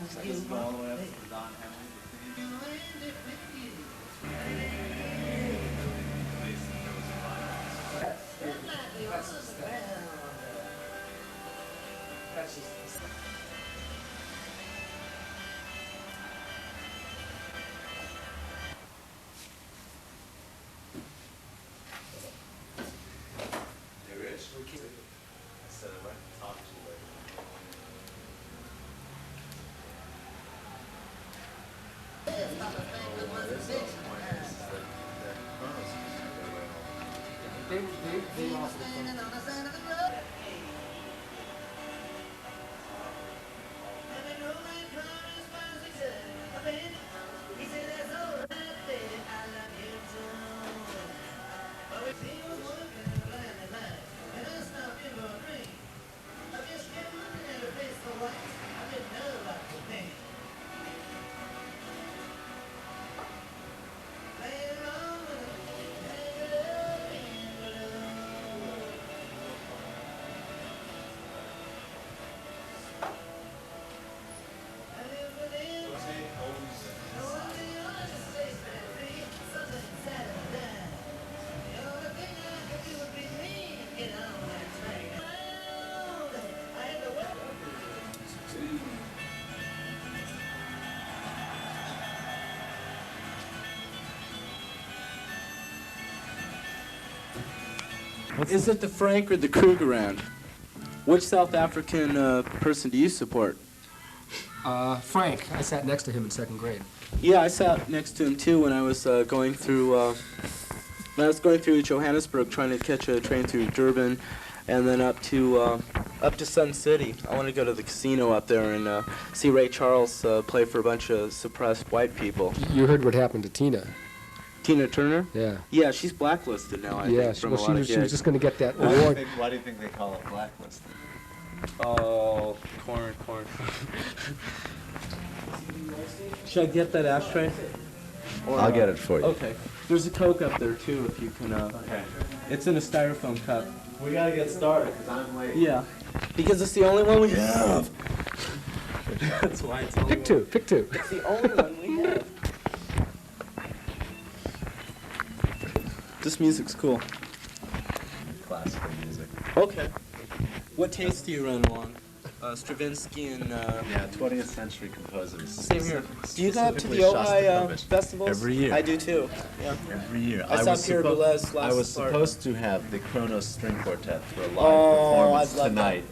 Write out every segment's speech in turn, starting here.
Let's go all the way up to the Don Henley. Is it the Frank or the Krugerrand? Which South African person do you support? Frank. I sat next to him in second grade. Yeah, I sat next to him too when I was going through Johannesburg, trying to catch a train through Durban, and then up to Sun City. I want to go to the casino up there and see Ray Charles play for a bunch of suppressed white people. You heard what happened to Tina? Tina Turner? Yeah. Yeah, she's blacklisted now, I think, from a lot of she was just going to get that Why award. do you think they call it blacklisted? Oh, corn. Should I get that ashtray? Or, I'll get it for you. Okay. There's a Coke up there, too, if you can... Okay. It's in a styrofoam cup. We gotta get started, because I'm late. Yeah. Because it's the only one we have. That's why it's the only Pick two. It's the only one we have. This music's cool. Classical music. Okay. What taste do you run along? Stravinsky and... Yeah, 20th century composers. Same here. Do you go up to the Specifically Ojai festivals? Every year. I do too. Yeah. Every year. I saw Pierre Boulez last I was part. supposed to have the Kronos String Quartet for a live performance I'd love tonight.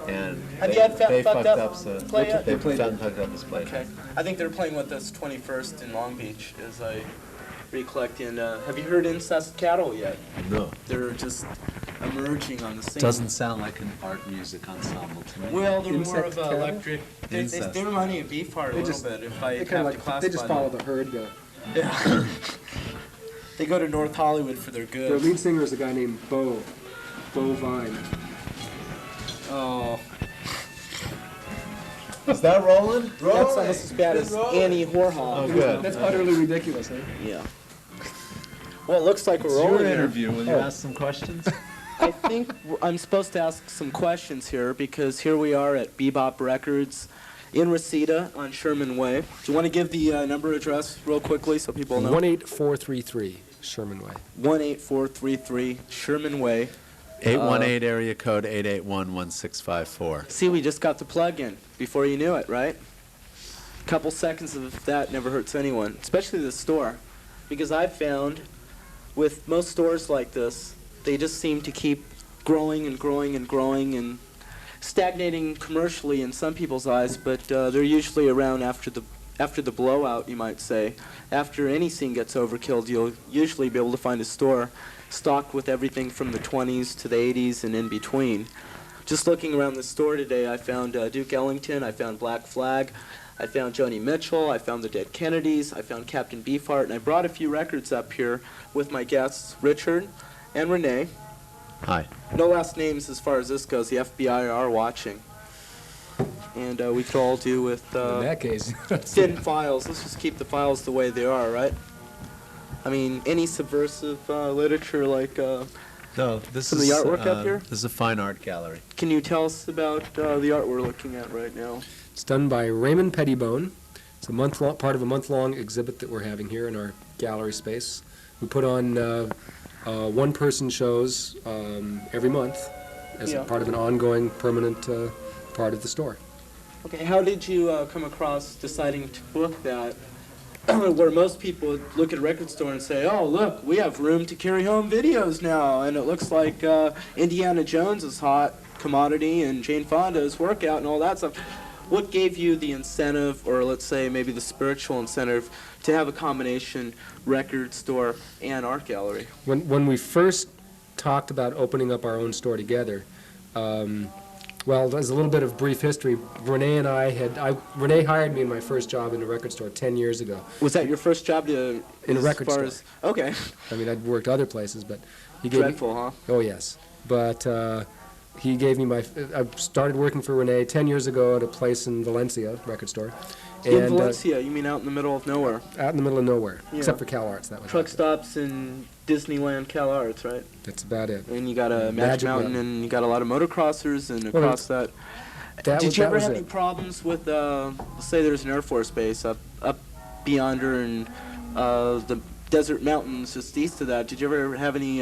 And Have you had they Fucked fucked Up up, so play yet? they fucked up this play. Okay. I think they're playing with us 21st in Long Beach, as I recollect. And have you heard Incest Cattle yet? No. They're just emerging on the scene. Doesn't sound like an art music ensemble to me. Well, they're more Insect of Cattle? electric. They remind me of Beefheart a little bit, if I have to classify They just follow them. the herd. Yeah. They go to North Hollywood for their Their goods. lead singer is a guy named Bo Vine. Oh. Is that rolling? That's almost as bad as Annie Warhol. Oh, good. That's utterly ridiculous, huh? Yeah. Well, it looks like It's we're rolling your here. interview. Will you ask some questions? I think I'm supposed to ask some questions here because here we are at Bebop Records in Reseda on Sherman Way. Do you want to give the number address real quickly so people know? 18433 Sherman Way. 18433 Sherman Way. 818 area code 881-1654. See, we just got the plug in before you knew it, right? A couple seconds of that never hurts anyone, especially the store. Because I've found with most stores like this, they just seem to keep growing and growing and growing and stagnating commercially in some people's eyes, but they're usually around after the blowout, you might say. After any scene gets overkilled, you'll usually be able to find a store stocked with everything from the 20s to the 80s and in between. Just looking around the store today, I found Duke Ellington, I found Black Flag, I found Joni Mitchell, I found the Dead Kennedys, I found Captain Beefheart, and I brought a few records up here with my guests, Richard and Rene. Hi. No last names as far as this goes. The FBI are watching. And we could all do with In that case. thin files. Let's just keep the files the way they are, right? I mean, any subversive literature like... No, this Some of is the artwork up here? This is a fine art gallery. Can you tell us about the art we're looking at right now? It's done by Raymond Pettibone. It's a month-long, part of a month-long exhibit that we're having here in our gallery space. We put on one-person shows every month as a part of an ongoing, permanent part of the store. Okay, how did you come across deciding to book that? Where most people would look at a record store and say, oh, look, we have room to carry home videos now, and it looks like Indiana Jones is hot commodity and Jane Fonda's workout and all that stuff. What gave you the incentive, or let's say maybe the spiritual incentive, to have a combination record store and art gallery? When we first talked about opening up our own store together, well, there's a little bit of brief history. Rene and Rene hired me in my first job in a record store 10 years ago. Was that your first job in a record store? Okay. I mean, I'd worked other places, but he gave Dreadful, huh? Oh, yes. But he gave me I started working for Rene 10 years ago at a place in Valencia, record store. In Valencia, you mean out in the middle of nowhere? Out in the middle of nowhere, Yeah. except for Cal Arts. That was Truck out there. stops in Disneyland, Cal Arts, right? That's about it. And you got a Magic Magic Mountain, Mountain. and you got a lot of motocrossers, and Well, across that. Did you ever have any problems with, let's say there's an Air Force base up beyonder and the desert mountains just east of that? Did you ever have any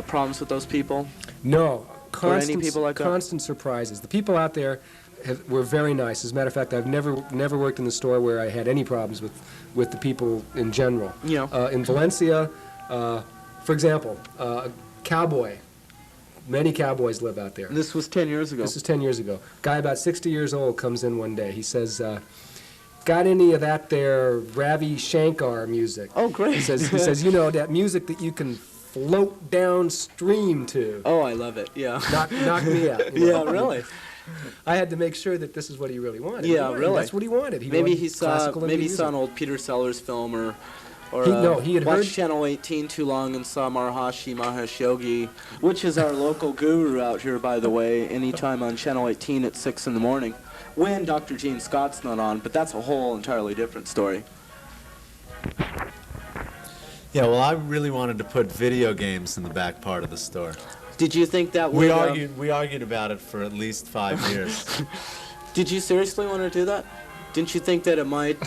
problems with those people? No. Or any people like that? Constant surprises. The people out there were very nice. As a matter of fact, I've never worked in the store where I had any problems with the people in general. Yeah. In Valencia, for example, cowboy. Many cowboys live out there. And this was 10 years ago. This is 10 years ago. Guy about 60 years old comes in one day. He says, got any of that there Ravi Shankar music? Oh, great. He says, you know, that music that you can float downstream to. Oh, I love it, yeah. Knock me out. You know? Yeah, really. I had to make sure that this is what he really wanted. Yeah, really. That's what he wanted. Maybe wanted he saw classical maybe he music. saw an old Peter Sellers film or he had watched heard Channel 18 too long and saw Maharishi Mahesh Yogi, which is our local guru out here, by the way, anytime on Channel 18 at 6 in the morning, when Dr. Gene Scott's not on, but that's a whole entirely different story. Yeah, well, I really wanted to put video games in the back part of the store. Did you think that would... We argued about it for at least 5 years. Did you seriously want to do that? Didn't you think that it might...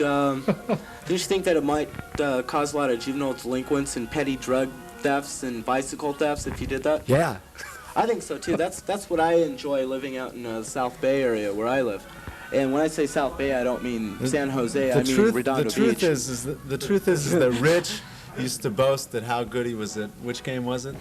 cause a lot of juvenile delinquents and petty drug thefts and bicycle thefts if you did that? Yeah. I think so too. That's what I enjoy living out in the South Bay area where I live. And when I say South Bay, I don't mean San Jose. I mean Redondo Beach. The truth is that Rich used to boast at how good he was at which game was it?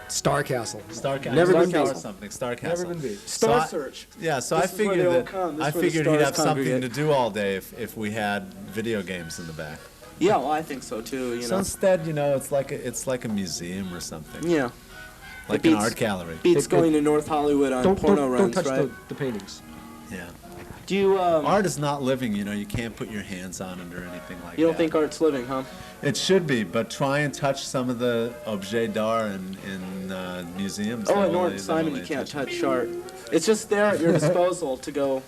Star Castle. Star Castle. Never been Star beat. something. Star Castle. Never been beat. Star So Search. Yeah, so This I is where figured they all that come. This I is where the figured he'd have stars something to congregate. do all day if we had video games in the back. Yeah, well, I think so too. You So know. instead, it's like a museum or something. Yeah. Like It an beats- art gallery. Beats going to North Hollywood on porno runs, don't touch right? the paintings. Yeah. Do you? Art is not living, you can't put your hands on it or anything like that. You don't think art's living, huh? It should be, but try and touch some of the objets d'art in museums. Oh, They'll at North only- Simon, they'll you only can't touch touch art. It's just there at your disposal to go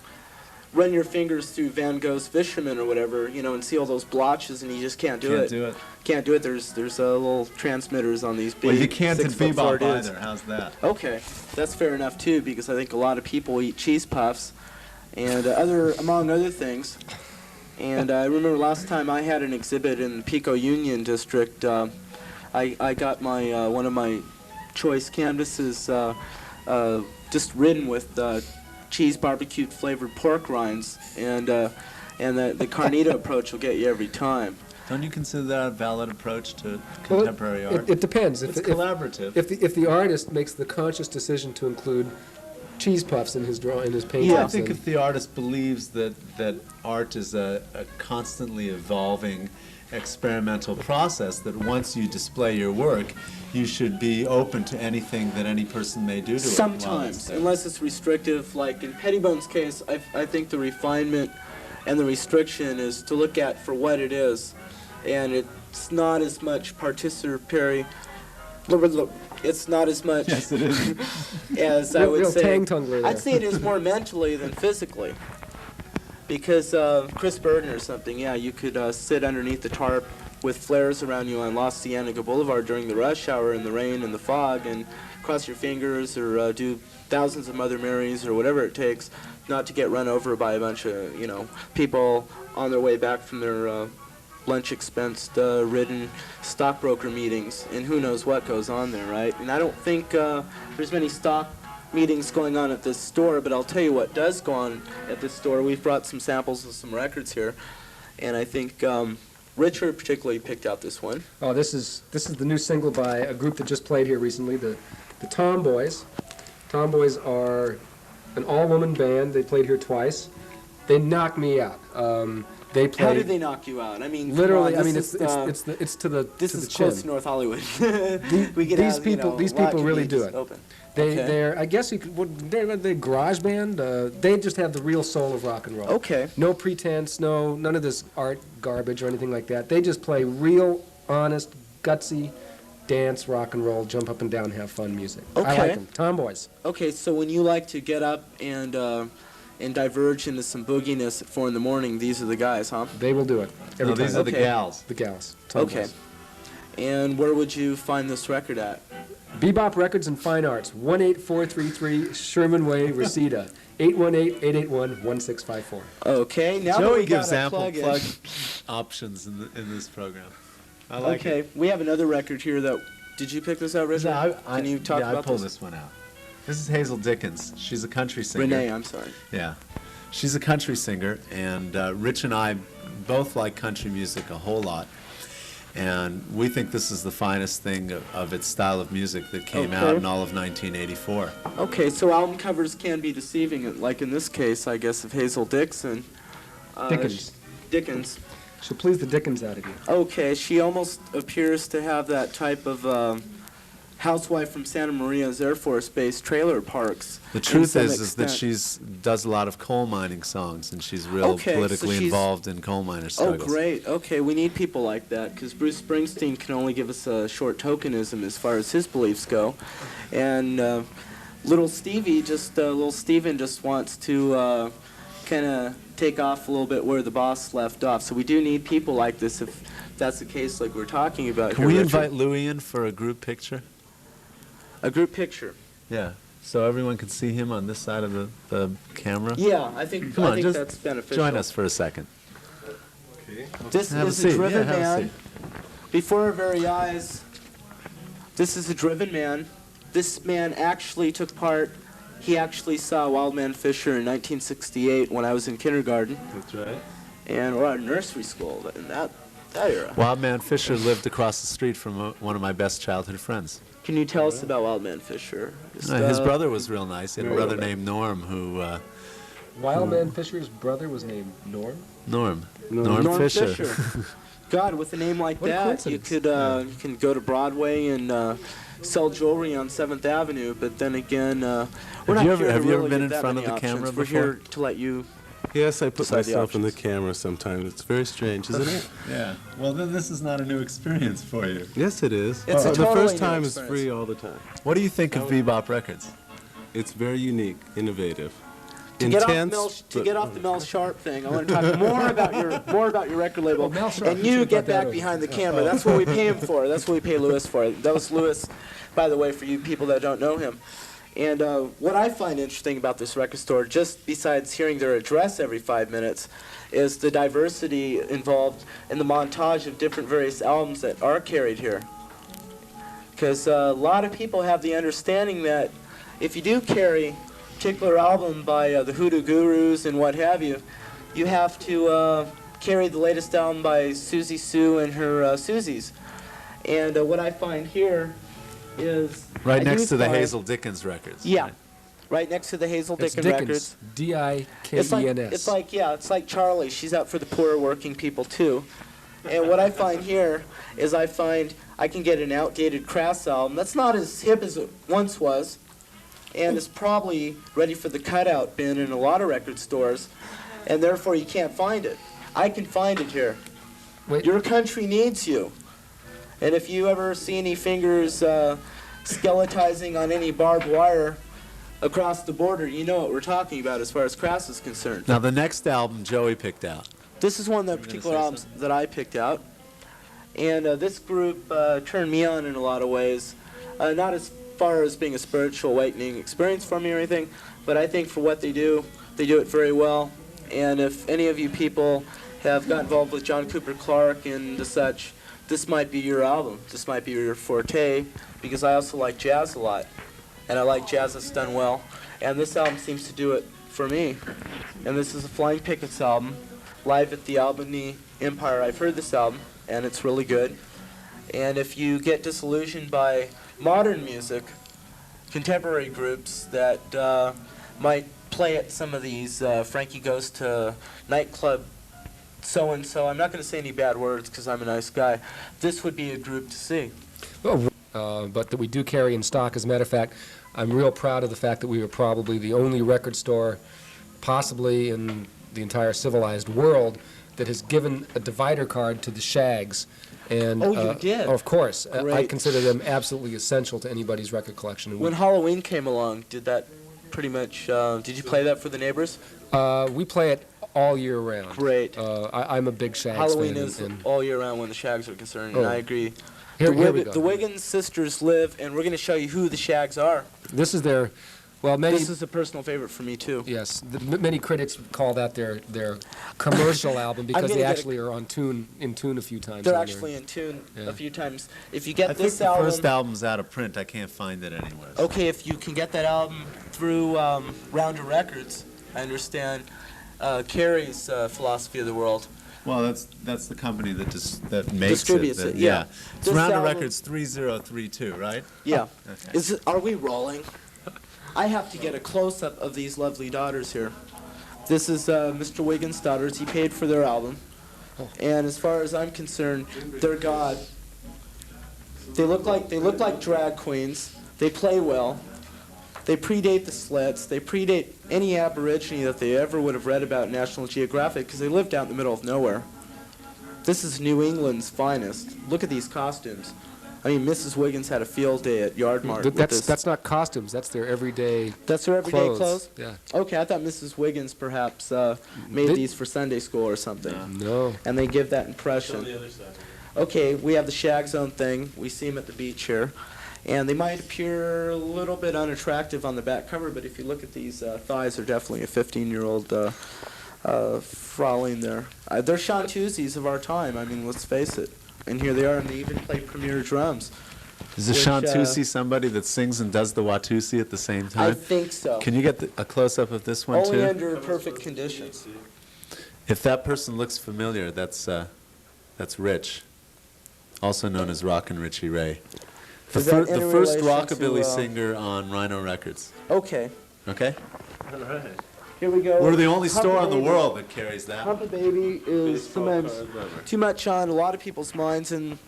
run your fingers through Van Gogh's Fisherman or whatever, and see all those blotches, and you just can't do Can't it. do it. Can't do it. There's little transmitters on these big Well, you can't in 6'4" Bebop dudes. either. How's that? Okay, that's fair enough too, because I think a lot of people eat cheese puffs, and among other things. And I remember last time I had an exhibit in the Pico Union District. I got my one of my choice canvases just ridden with cheese barbecue flavored pork rinds, and the carnita approach will get you every time. Don't you consider that a valid approach to contemporary art? It depends. It's collaborative. If the artist makes the conscious decision to include cheese puffs in his paintings, I think then- if the artist believes that art is a constantly evolving experimental process, that once you display your work, you should be open to anything that any person may do to it. while it's Sometimes, there. unless it's restrictive. Like in Pettibone's case, I think the refinement and the restriction is to look at for what it is, and it's not as much participatory. It's not as much Yes, it is. as I would Real say. tang-tungler I'd there. say it is more mentally than physically. Because Chris Burden or something, yeah, you could sit underneath the tarp with flares around you on Los Cienega Boulevard during the rush hour in the rain and the fog and cross your fingers or do thousands of Mother Marys or whatever it takes. not to get run over by a bunch of, people on their way back from their lunch expensed ridden stockbroker meetings, and who knows what goes on there, right? And I don't think there's many stock meetings going on at this store, but I'll tell you what does go on at this store. We've brought some samples of some records here, and I think Richard particularly picked out this one. Oh, this is the new single by a group that just played here recently, the Tomboys. Tomboys are an all-woman band. They played here twice. They knocked me out. They played. How did they knock you out? I mean, literally. come on, it's to the this to is the close chin. to North Hollywood. These people really do it. Open. They're, I guess you could, they're garage band. They just have the real soul of rock and roll. Okay. No pretense, none of this art garbage or anything like that. They just play real, honest, gutsy dance, rock and roll, jump up and down, have fun music. Okay. I like them. Tomboys. Okay, so when you like to get up and diverge into some booginess at 4 in the morning, these are the guys, huh? They will do it. Every These time. are the Okay. gals. The gals. Tomboys. Okay. And where would you find this record at? Bebop Records and Fine Arts, 18433 Sherman Way, Reseda, 818-881-1654. Okay, now that Joey we got gives a ample plug-in. plug options in this program. I like Okay, it. we have another record here that. Did you pick this out, Richard? Can you talk I about pulled this? this one out. This is Hazel Dickens. She's a country singer. Rene, I'm sorry. Yeah. She's a country singer, and Rich and I both like country music a whole lot. And we think this is the finest thing of its style of music that came out in all of 1984. Okay, so album covers can be deceiving, like in this case, I guess, of Hazel Dickens. Dickens. Dickens. She'll please the Dickens out of you. Okay, she almost appears to have that type of housewife from Santa Maria's Air Force Base trailer parks. The in truth some is that extent. does a lot of coal mining songs, and she's real Okay, so politically she's- involved in coal miner Oh, struggles. great. Okay, we need people like that, because Bruce Springsteen can only give us a short tokenism as far as his beliefs go. And little Stevie, little Steven just wants to kind of take off a little bit where the boss left off. So we do need people like this if that's the case like we're talking about Can here, we Richard. invite Louis in for a group picture? A group picture. Yeah, so everyone can see him on this side of the camera. Yeah, I think Come on, just that's beneficial. join us for a second. This Have a is seat. a driven Yeah, have a man. seat. Before our very eyes, this is a driven man. This man actually took part, he actually saw Wildman Fisher in 1968 when I was in kindergarten, That's right. and or at nursery school in that era. Wildman Fisher lived across the street from one of my best childhood friends. Can you tell us about Wildman Fisher? Just, His brother was real nice. He had a Very brother well. named Norm who... Wildman Fisher's brother was named Norm. Norm Norm Fisher. God, with a name like What a that, you coincidence. could you can go to Broadway and sell jewelry on 7th Avenue. But then again, we're not you ever- here to have you ever really been give in that front many of the camera options. We're before? here to let you. Yes, I put Decide the myself in the options. camera sometimes. It's very strange, isn't it? Yeah. Well, then this is not a new experience for you. Yes, it is. It's a the totally first new time is experience. free all the time. What do you think of Bebop Records? It's very unique, innovative, To intense. get off the Mel Sharp thing, I want to talk more about your record label. Oh, Mel Sharp, And we you should get have brought that back over. behind the camera. That's what we pay him for. That's what we pay Lewis for. That was Lewis, by the way, for you people that don't know him. And what I find interesting about this record store, just besides hearing their address every 5 minutes, is the diversity involved in the montage of different various albums that are carried here. Because a lot of people have the understanding that if you do carry a particular album by the Hoodoo Gurus and what have you, you have to carry the latest album by Susie Sue and her Susies. And what I find here is... Right I next do to the find- Hazel Dickens records. Yeah, right next to the Hazel It's Dickens Dickens. records. D-I-K-E-N-S. It's like Charlie. She's out for the poor working people too. And what I find here is I find I can get an outdated Crass album that's not as hip as it once was, and is probably ready for the cutout bin in a lot of record stores, and therefore you can't find it. I can find it here. Wait. Your country needs you. And if you ever see any fingers skeletizing on any barbed wire across the border, you know what we're talking about as far as Crass is concerned. Now, the next album Joey picked out. This is one of the particular albums that I picked out. And this group turned me on in a lot of ways. Not as far as being a spiritual awakening experience for me or anything, but I think for what they do, They do it very well. And if any of you people have got involved with John Cooper Clarke and such, this might be your album. This might be your forte, because I also like jazz a lot. And I like jazz that's done well. And this album seems to do it for me. And this is a Flying Pickets album, live at the Albany Empire. I've heard this album, and it's really good. And if you get disillusioned by modern music, contemporary groups that might play at some of these Frankie Goes to Nightclub so-and-so, I'm not going to say any bad words because I'm a nice guy, this would be a group to see. But that we do carry in stock. As a matter of fact, I'm real proud of the fact that we were probably the only record store, possibly in the entire civilized world, that has given a divider card to the Shags. And, Oh, you did? Of course. I Great. consider them absolutely essential to anybody's record collection. And When Halloween came along, did that pretty much, did you play that for the neighbors? we play it all year round. Great. I'm a big Shags Halloween fan. is and all year round when the Shags are concerned, and Oh. I agree. here, the, here we Wig- go. the Wiggins sisters live, and we're going to show you who the Shags are. This is their, well, many, This is a personal favorite for me, too. yes, many critics call that their commercial album because gonna they get a- actually are in tune a few times. They're on actually in tune Yeah. a few times. If you I get think this the album... first album's out of print. I can't find it anywhere. Okay, if you can get that album through Rounder Records, I understand Carrie's philosophy of the world. Well, that's the company that that makes Distributes it. it, yeah. It's This Rounder album- Records 3032, right? Yeah. Okay. Are we rolling? I have to get a close-up of these lovely daughters here. This is Mr. Wiggins' daughters. He paid for their album. And as far as I'm concerned, they're God. They look like drag queens. They play well. They predate the Slits. They predate any Aborigine that they ever would have read about in National Geographic because they lived out in the middle of nowhere. This is New England's finest. Look at these costumes. I mean, Mrs. Wiggins had a field day at Yard Mart with this. That's not costumes. That's their everyday That's her everyday clothes? Yeah. Okay, I thought Mrs. Wiggins perhaps made Did- these for Sunday school or something. No. And they give that impression. Okay, we have the Shag Zone thing. We see them at the beach here. And they might appear a little bit unattractive on the back cover, but if you look at these thighs, they're definitely a 15-year-old frauling there. They're Shantuzis of our time. I mean, let's face it. And here they are, and they even play premier drums. Is a Which, Shantusi somebody that sings and does the Watusi at the same I time? think so. Can you get a close-up of this one, Only too? under perfect conditions. If that person looks familiar, that's Rich, also known as Rockin' Richie Ray. Is that The in first relation rockabilly to, singer on Rhino Records. Okay, Okay? here we go. We're the only Hump store a in the Baby. world that carries that. Hump a Baby is sometimes too much on a lot of people's minds, and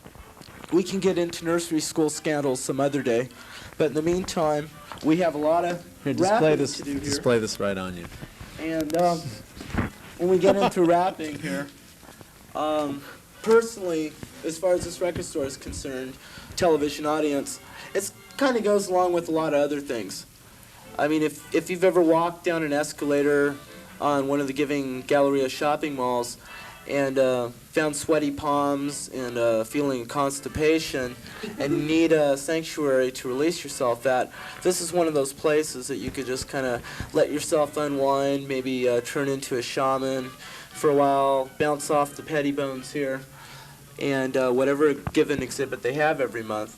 we can get into nursery school scandals some other day. But in the meantime, we have a lot of Here, display rapping this. to do here. Display this right on you. And when we get into rapping here, personally, as far as this record store is concerned, television audience, it kind of goes along with a lot of other things. I mean, if you've ever walked down an escalator on one of the Giving Galleria shopping malls and found sweaty palms and feeling constipation and need a sanctuary to release yourself at, this is one of those places that you could just kind of let yourself unwind, maybe turn into a shaman for a while, bounce off the Pettibones here, and whatever given exhibit they have every month.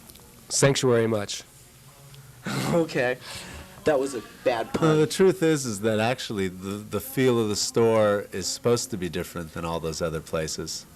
Sanctuary much. Okay. That was a bad The pun. truth is that actually the feel of the store is supposed to be different than all those other places.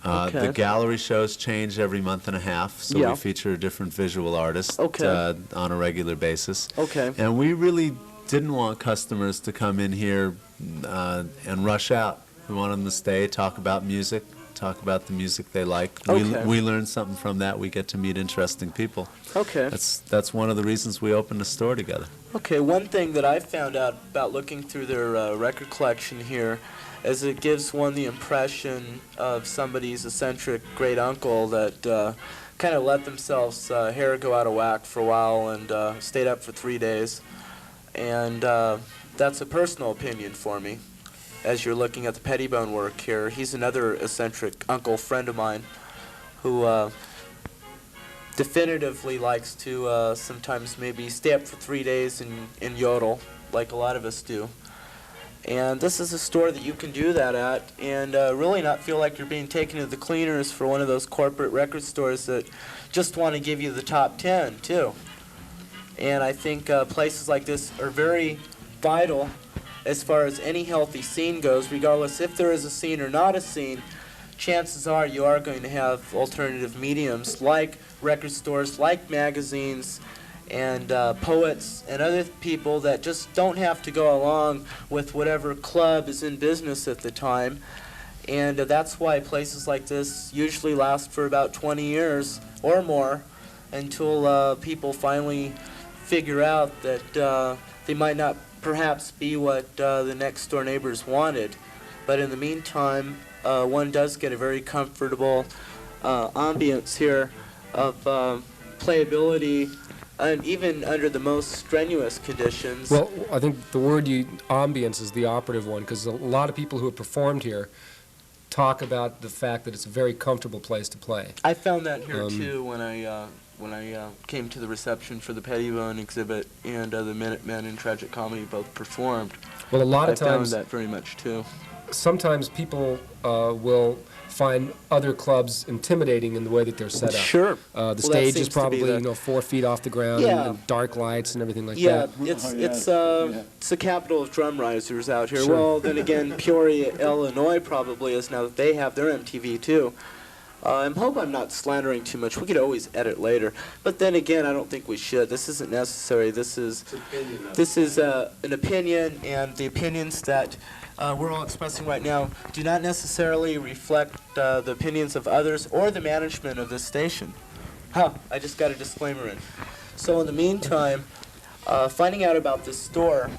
Okay. The gallery shows change every month and a half, so Yeah. we feature a different visual artist Okay. on a regular basis. Okay. And we really didn't want customers to come in here and rush out. We want them to stay, talk about music, talk about the music they like. Okay. We learn something from that. We get to meet interesting people. Okay. That's one of the reasons we opened a store together. Okay, one thing that I found out about looking through their record collection here is it gives one the impression of somebody's eccentric great uncle that kind of let themselves hair go out of whack for a while and stayed up for 3 days. And that's a personal opinion for me. As you're looking at the Pettibone work here, he's another eccentric uncle friend of mine who definitively likes to sometimes maybe stay up for 3 days and yodel, like a lot of us do. And this is a store that you can do that at and really not feel like you're being taken to the cleaners for one of those corporate record stores that just want to give you the top 10, too. And I think places like this are very vital as far as any healthy scene goes, regardless if there is a scene or not a scene. Chances are you are going to have alternative mediums like record stores, like magazines, and poets and other people that just don't have to go along with whatever club is in business at the time. And that's why places like this usually last for about 20 years or more until people finally figure out that they might not perhaps be what the next door neighbors wanted. But in the meantime, one does get a very comfortable ambience here of playability, and even under the most strenuous conditions. Well, I think the word ambience is the operative one, because a lot of people who have performed here talk about the fact that it's a very comfortable place to play. I found that here too when I came to the reception for the Pettibone exhibit and the Minutemen and Tragic Comedy both performed. Well, a lot of I found times, that very much too. sometimes people will find other clubs intimidating in the way that they're set up. Sure. The Well, that stage is seems to be probably the- 4 feet off the ground, Yeah. and dark lights and everything like Yeah, that. it's the capital of drum risers out here. Sure. Well, then again, Peoria, Illinois probably is now that they have their MTV too. I hope I'm not slandering too much. We could always edit later, but then again, I don't think we should. This isn't necessary. This is an opinion, and the opinions that we're all expressing right now do not necessarily reflect the opinions of others or the management of this station. I just got a disclaimer in. So in the meantime, finding out about this store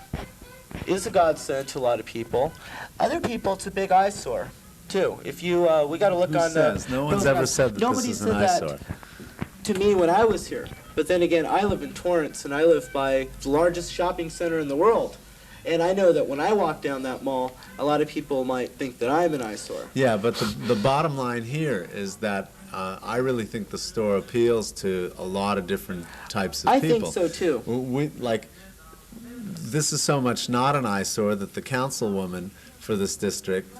is a godsend to a lot of people. Other people, it's a big eyesore, too. If you, we got to look Who on says? No one's ever said that nobody this is said an that eyesore. to me when I was here. But then again, I live in Torrance, and I live by the largest shopping center in the world. And I know that when I walk down that mall, a lot of people might think that I'm an eyesore. Yeah, but the bottom line here is that I really think the store appeals to a lot of different types of I people. think so, too. This is so much not an eyesore that the councilwoman for this district,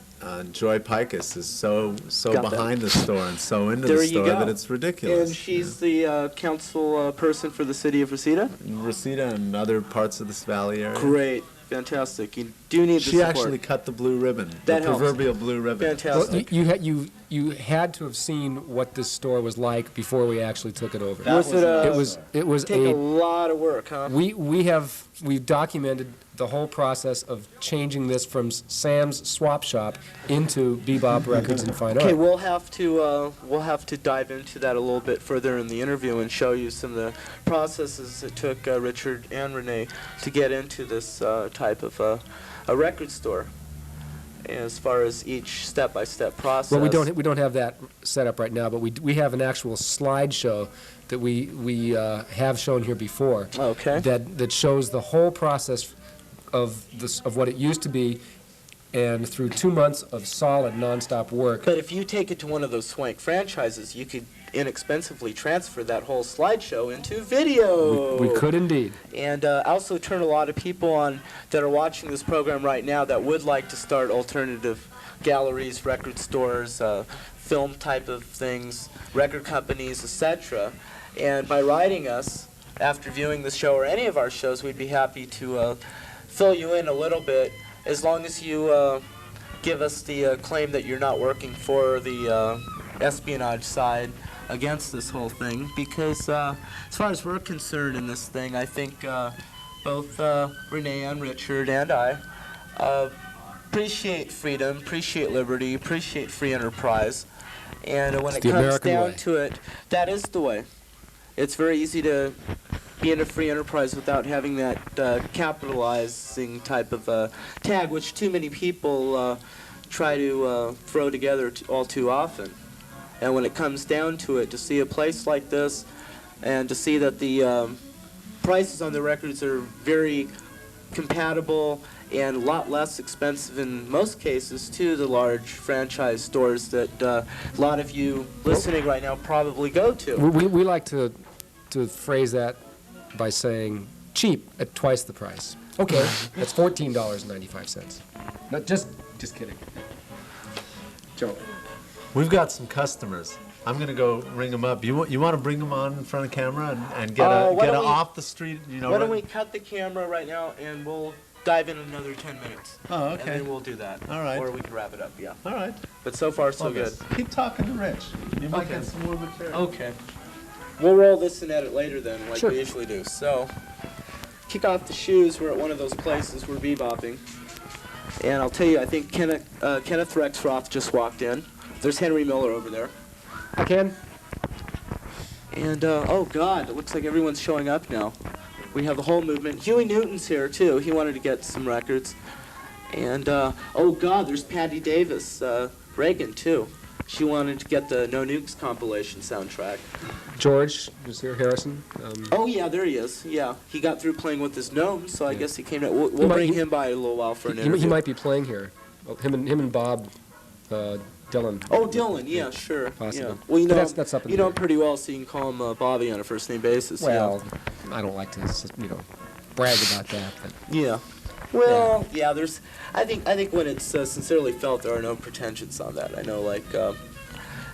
Joy Pikus, is so Got that. behind the store and so into There the you store go. that it's ridiculous. And she's the council person for the city of Reseda? Reseda and other parts of this valley area. Great. Fantastic. You do need the She support. actually cut the blue ribbon, That the helps. proverbial blue ribbon. Fantastic. Well, you had to have seen what this store was like before we actually took it over. Was it a- It was Take a lot of work, huh? we've documented the whole process of changing this from Sam's Swap Shop into Bebop Records and Fine Okay, Art. we'll have to dive into that a little bit further in the interview and show you some of the processes it took Richard and Rene to get into this type of a record store, as far as each step-by-step process. Well, we don't have that set up right now, but we have an actual slideshow that we have shown here before. Okay. That shows the whole process of what it used to be, and through 2 months of solid nonstop work. But if you take it to one of those swank franchises, you could inexpensively transfer that whole slideshow into video. We could indeed. And also turn a lot of people on that are watching this program right now that would like to start alternative galleries, record stores, film type of things, record companies, etc. And by writing us after viewing the show or any of our shows, we'd be happy to fill you in a little bit, as long as you give us the claim that you're not working for the espionage side against this whole thing. Because as far as we're concerned in this thing, I think both Rene and Richard and I appreciate freedom, appreciate liberty, appreciate free enterprise. And when it the comes American down way. to it, that is the way. It's very easy to be in a free enterprise without having that capitalizing type of tag, which too many people try to throw together all too often. And when it comes down to it, to see a place like this and to see that the prices on the records are very compatible and a lot less expensive in most cases to the large franchise stores that a lot of you listening right now probably go to. We like to phrase that by saying cheap at twice the price. Okay, that's $14.95. Not just kidding. Joe. We've got some customers. I'm gonna go ring them up. You want to bring them on in front of camera and get why a don't we- off the street? You know. Why don't we cut the camera right now and we'll dive in another 10 minutes. Oh, And okay. then we'll do that. All right. Or we can wrap it up, yeah. All right. But so far, so good. Keep talking to Rich. You might Okay. get some more material. Okay. We'll roll this and edit later then, like Sure. we usually do. So, kick off the shoes. We're at one of those places we're bebopping. And I'll tell you, I think Kenneth Rexroth just walked in. There's Henry Miller over there. I can. And, oh God, it looks like everyone's showing up now. We have the whole movement. Huey Newton's here, too. He wanted to get some records. And, oh God, there's Patty Davis, Reagan, too. She wanted to get the No Nukes compilation soundtrack. George was here, Harrison. Oh, yeah, there he is. Yeah, he got through playing with his gnomes, so I guess he came. We'll might- bring him by a little while for an he interview. might be playing here. Oh, him and Bob Dylan. Oh, Dylan, yeah, sure. Possibly. Yeah. Well, you But know, that's up in you the know air. him pretty well, so you can call him Bobby on a first-name basis. Well, I don't like to, brag about that. But Yeah. Well, yeah. There's. I think when it's sincerely felt, there are no pretensions on that. I know, like,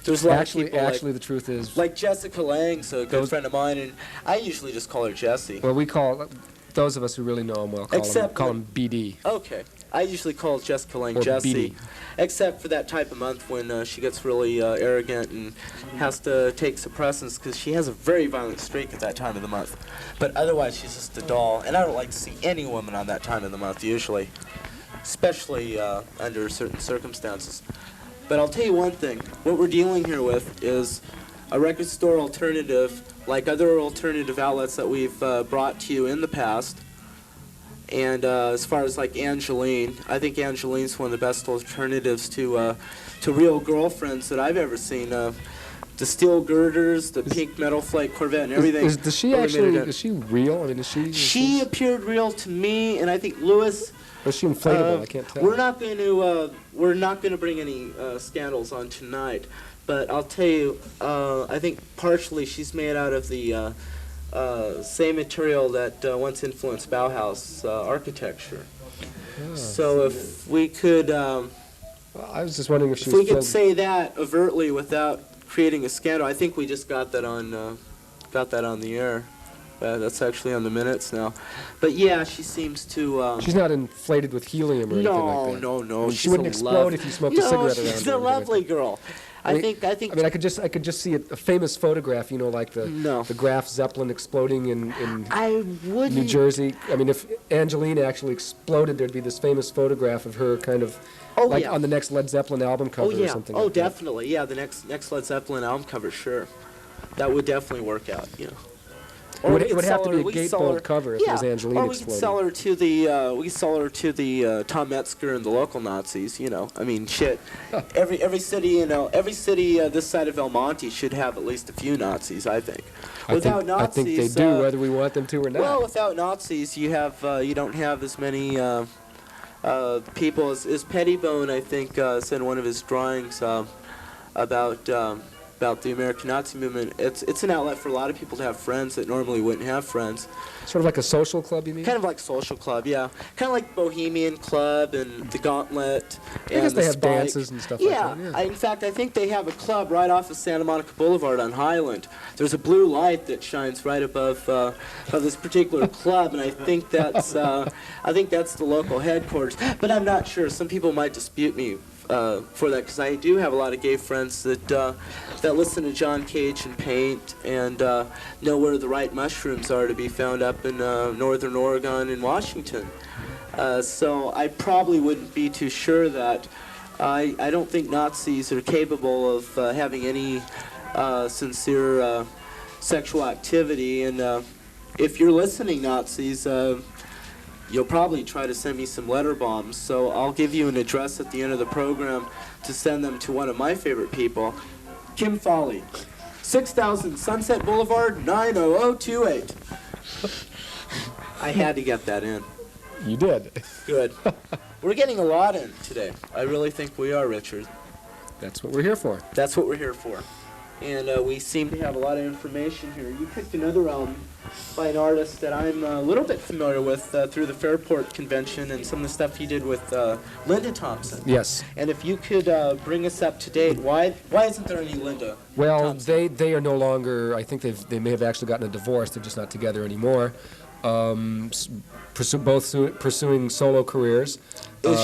there's a lot of people actually, the truth is, like Jessica Lang's a good friend of mine, and I usually just call her Jessie. well, we call those of us who really know him well call him BD. Okay. I usually call Jessica Lang Or Jessie, Beanie. except for that type of month when she gets really arrogant and has to take suppressants because she has a very violent streak at that time of the month. But otherwise, she's just a doll, and I don't like to see any woman on that time of the month usually, especially under certain circumstances. But I'll tell you one thing. What we're dealing here with is a record store alternative, like other alternative outlets that we've brought to you in the past. And as far as like Angeline, I think Angeline's one of the best alternatives to real girlfriends that I've ever seen. The steel girders, the pink metal flake Corvette, and everything. Does she actually? Is she real? I mean, is she? She appeared real to me, and I think Lewis. Or is she inflatable? I can't tell. We're not going to bring any scandals on tonight, but I'll tell you, I think partially she's made out of the same material that once influenced Bauhaus architecture. So if we could, Well, I was just wondering if she if we was could filled. say that overtly without creating a scandal, I think we just got that on the air. That's actually on the minutes now. But yeah, she seems to. She's not inflated with helium or anything like that. No. I mean, She's she wouldn't a explode if you smoked a cigarette around her. No, she's a or anything like lovely that. girl. I mean, I think. I mean, I could just see a famous photograph, like the Graf Zeppelin exploding in I wouldn't. New Jersey. I mean, if Angelina actually exploded, there'd be this famous photograph of her kind of on the next Led Zeppelin album cover or something. Oh, like that. definitely. Yeah, the next Led Zeppelin album cover, sure. That would definitely work out. Yeah. It would have to be a gatefold cover if it was Angelina or we could sell her to the Tom Metzger and the local Nazis. I mean, shit. Every city, this side of El Monte should have at least a few Nazis. I think. Without I Nazis, think they do, whether we want them to or not. Well, without Nazis, you don't have as many people as Pettibone. I think said in one of his drawings about the American Nazi movement. It's an outlet for a lot of people to have friends that normally wouldn't have friends. Sort of like a social club, you mean? Kind of like social club, yeah. Kind of like Bohemian Club and the Gauntlet. I guess and they the have Spike. dances and stuff like that. Yeah. In fact, I think they have a club right off of Santa Monica Boulevard on Highland. There's a blue light that shines right above this particular club, and I think that's the local headquarters. But I'm not sure. Some people might dispute me for that, because I do have a lot of gay friends that listen to John Cage and paint and know where the right mushrooms are to be found up in northern Oregon and Washington. So I probably wouldn't be too sure that I don't think Nazis are capable of having any sincere sexual activity. And if you're listening, Nazis, you'll probably try to send me some letter bombs, so I'll give you an address at the end of the program to send them to one of my favorite people, Kim Foley, 6000 Sunset Boulevard, 90028. I had to get that in. You did. Good. We're getting a lot in today. I really think we are, Richard. That's what we're here for. That's what we're here for. and we seem to have a lot of information here. You picked another album by an artist that I'm a little bit familiar with through the Fairport Convention and some of the stuff he did with Linda Thompson. Yes. And if you could bring us up to date, why isn't there any Linda Well, Thompson? they are no longer. I think they may have actually gotten a divorce. They're just not together anymore. Pursuing solo careers.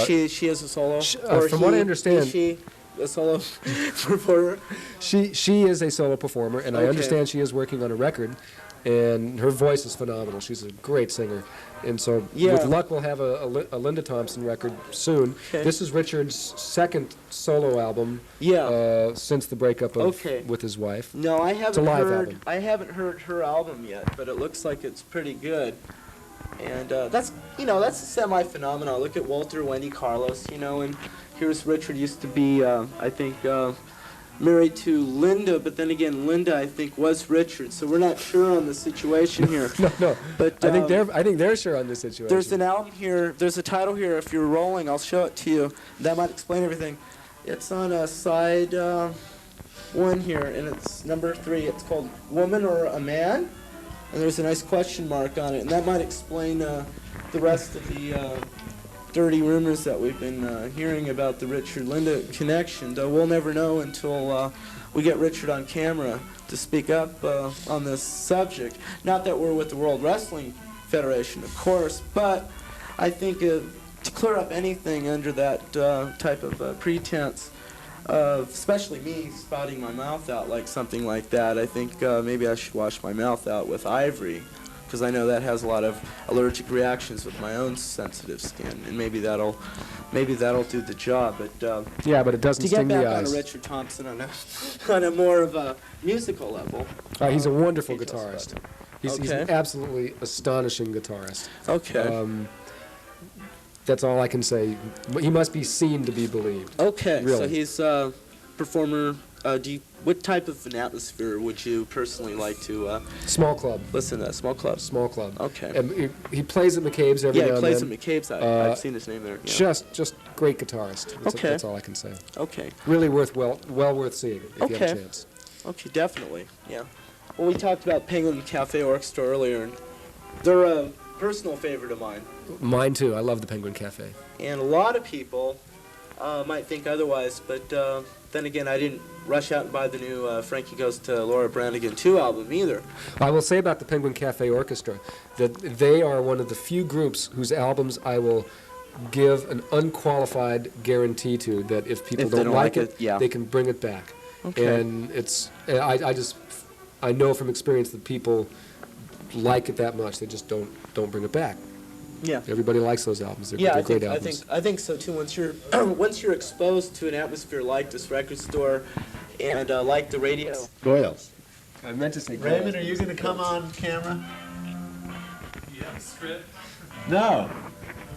She is a solo? From what I understand, is she a solo performer? She is a solo performer, and I Okay. understand she is working on a record, and her voice is phenomenal. She's a great singer, and so Yeah. with luck, we'll have a Linda Thompson record soon. Okay. This is Richard's second solo album since the breakup with his wife. No, I a haven't live heard. album. I haven't heard her album yet, but it looks like it's pretty good. And that's a semi-phenomenon. Look at Walter, Wendy, Carlos, and here's Richard used to be, I think, married to Linda, but then again, Linda, I think, was Richard. So we're not sure on the situation here. No, But I think they're sure on this situation. there's an album here. There's a title here. If you're rolling, I'll show it to you. That might explain everything. It's on side 1 here, and it's number 3. It's called "Woman or a Man," and there's a nice question mark on it, and that might explain the rest of the dirty rumors that we've been hearing about the Richard-Linda connection. Though we'll never know until we get Richard on camera to speak up on this subject. Not that we're with the World Wrestling Federation, of course, but I think to clear up anything under that type of pretense, especially me spouting my mouth out like something like that, I think maybe I should wash my mouth out with ivory, because I know that has a lot of allergic reactions with my own sensitive skin, and maybe that'll do the job. But yeah, but it doesn't to get sting back the on eyes. Richard Thompson on a more of a musical level. He's a wonderful He tells guitarist. about He's an Okay. absolutely astonishing guitarist. Okay. That's all I can say. He must be seen to be believed. Okay, Really. so he's a performer. What type of an atmosphere would you personally like to Small club. listen to? Small club? Small club. Okay. And he plays at McCabe's every Yeah, now he plays at and then. McCabe's. I've seen his name there. Yeah. Just great guitarist. Okay. That's all I can say. Okay. Really well worth seeing if you have a Okay. chance. Okay, definitely. Yeah. Well, we talked about Penguin Cafe Orchestra earlier, and they're a personal favorite of mine. Mine too. I love the Penguin Cafe. And a lot of people might think otherwise, but then again, I didn't rush out and buy the new Frankie Goes to Laura Branigan 2 album either. I will say about the Penguin Cafe Orchestra that they are one of the few groups whose albums I will give an unqualified guarantee to, that if people If they don't don't like like it, it, yeah. they can bring it back. Okay. And I know from experience that people like it that much, they just don't bring it back. Yeah. Everybody likes those albums. They're, Yeah, they're I think, great I albums. think I think so too. Once you're exposed to an atmosphere like this record store, and like the radio. Goyles. I meant to say Raymond, are you going to come on camera? No.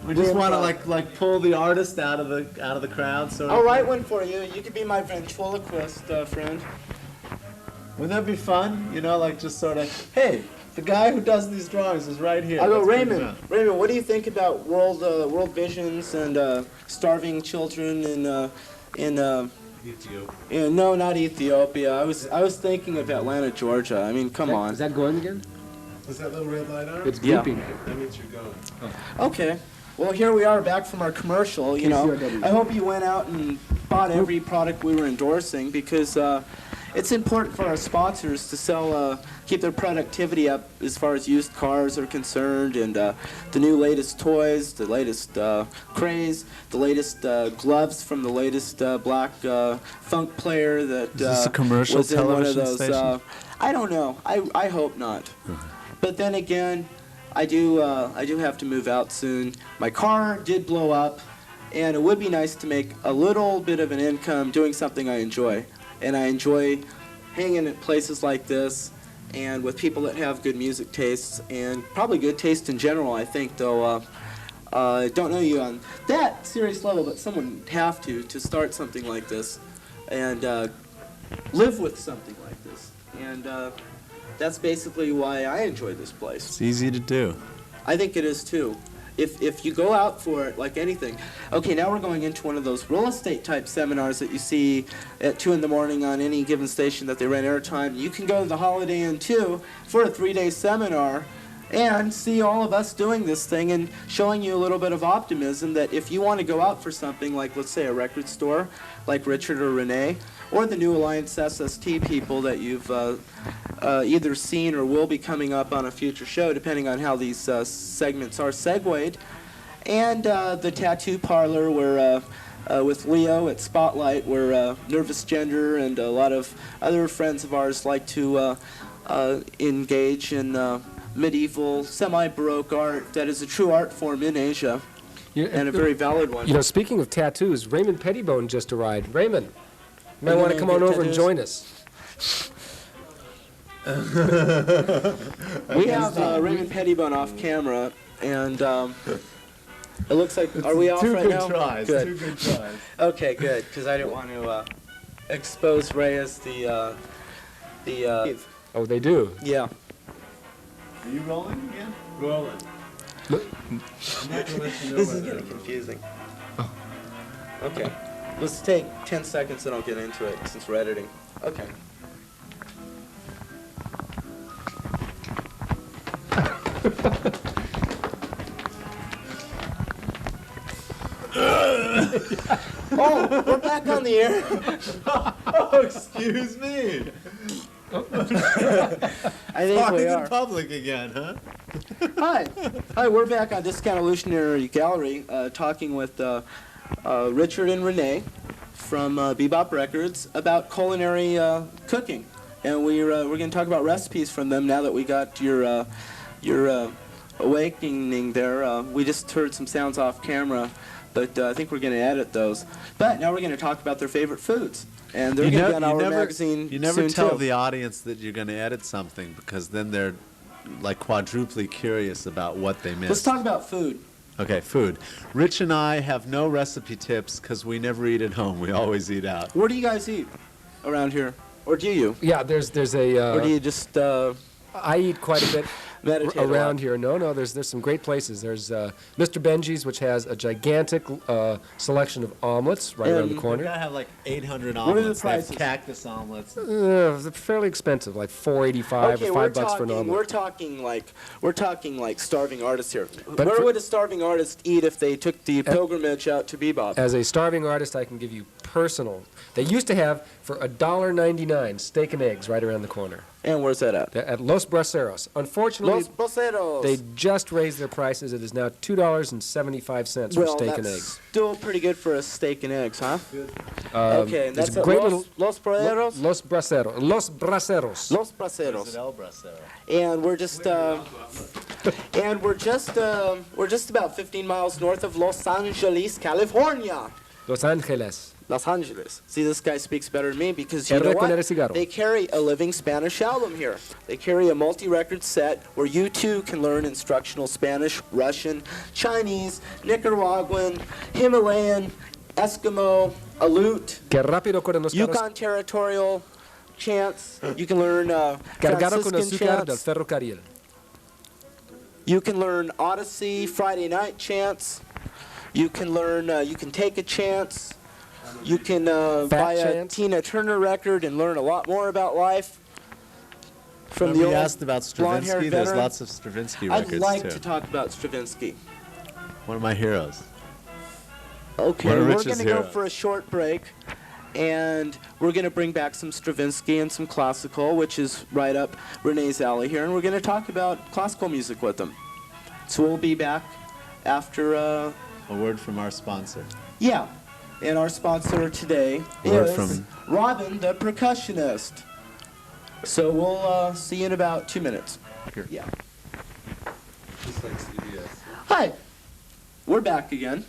We just want to like pull the artist out of the crowd. Sort of. I'll write one for you. You could be my ventriloquist friend. Wouldn't that be fun? Like just sort of, hey, the guy who does these drawings is right here. I'll go, Let's bring him Raymond. out." Raymond, what do you think about world visions and starving children in Ethiopia. no, not Ethiopia. I was thinking of Atlanta, Georgia. I mean, come on. Is that going again? Is that little red light on? It's Yeah. beeping. That means you're going. Okay. Well, here we are back from our commercial. KCRW. I hope you went out and bought every product we were endorsing, because it's important for our sponsors to sell, keep their productivity up as far as used cars are concerned, and the new latest toys, the latest craze, the latest gloves from the latest black funk player that Is this a commercial was in one of television those. station? I don't know. I hope not. But then again, I do have to move out soon. My car did blow up, and it would be nice to make a little bit of an income doing something I enjoy. And I enjoy hanging at places like this and with people that have good music tastes and probably good taste in general, I think, though I don't know you on that serious level, but someone would have to start something like this and live with something like this. And that's basically why I enjoy this place. It's easy to do. I think it is too. if you go out for it, like anything. Okay, now we're going into one of those real estate type seminars that you see at 2 in the morning on any given station that they rent airtime. You can go to the Holiday Inn too for a 3-day seminar and see all of us doing this thing and showing you a little bit of optimism that if you want to go out for something like, let's say, a record store like Richard or Rene, or the New Alliance SST people that you've either seen or will be coming up on a future show, depending on how these segments are segued. And the tattoo parlor where, with Leo at Spotlight, where Nervous Gender and a lot of other friends of ours like to engage in medieval, semi-Baroque art that is a true art form in Asia, and a very valid one. You know, speaking of tattoos, Raymond Pettibone just arrived. Raymond, you might You want to gonna come on get over and tattoos? join us. We have Raymond Pettibone off camera, and it looks like, are we off right now? Good. Two good tries. Okay, good, because I didn't want to expose Ray as the Oh, they do. yeah. Are you rolling again? Rolling. Look. I'm not gonna let you know This is when getting I'm- confusing. Okay, let's take 10 seconds and I'll get into it since we're editing. Okay. Oh, we're back on the air. Oh, excuse me. I think we Talking in are. public again, huh? Hi, we're back on Discount Illusionary Gallery, talking with Richard and Rene from Bebop Records about culinary cooking, and we're going to talk about recipes from them now that we got your awakening there. We just heard some sounds off camera, but I think we're going to edit those. But now we're going to talk about their favorite foods, and they're going to be on our magazine You never soon tell too. the audience that you're going to edit something because then they're like quadruply curious about what they missed. Let's talk about food. Okay, food. Rich and I have no recipe tips because we never eat at home. We always eat out. Where do you guys eat around here, or do you? Yeah, there's a. Or do you just I eat quite a bit meditate a lot? around here. No, there's some great places. There's Mr. Benji's, which has a gigantic selection of omelets right around the And- corner. I have like 800 What are the omelets. They have prices? cactus omelets. They're fairly expensive, like $4.85 Okay, or we're $5 for an talking, omelet. we're talking like starving artists here. But Where for- would a starving artist eat if they took the pilgrimage out to Bebop? As a starving artist, I can give you personal. They used to have for $1.99 steak and eggs right around the corner. And where's that at? They're at Los Braceros. Unfortunately, Los Braceros. they just raised their prices. It is now $2.75 for well, steak that's and eggs. still pretty good for a steak and eggs, huh? Okay, and there's that's a at great Los Braceros. Los Braceros. Los Braceros. Los Is Braceros. it El Bracero? And we're just about 15 miles north of Los Angeles, California. Los Angeles. Los Angeles. See, this guy speaks better than me because you El know Reconero what? Cigarro. They carry a living Spanish album here. They carry a multi-record set where you too can learn instructional Spanish, Russian, Chinese, Nicaraguan, Himalayan, Eskimo, Aleut, Que rápido corren los carros. Yukon Territorial chants. You can learn Cargado con Franciscan azúcar del chants. ferrocarril. You can learn Odyssey Friday night chants. You can learn, you can take a chance. You can buy a chance. Tina Turner record and learn a lot more about life. From Nobody the old asked about blonde-haired Stravinsky. There's veteran. lots of Stravinsky I'd records like too. to talk about Stravinsky. One of my heroes. Okay, One of we're Rich's going to go heroes. for a short break, and we're going to bring back some Stravinsky and some classical, which is right up Rene's alley here, and we're going to talk about classical music with them. So we'll be back after, A word from our sponsor. yeah. And our sponsor today Word is from- Robin the Percussionist. So we'll see you in about 2 minutes. Here. Yeah. Just like CBS. Hi. We're back again.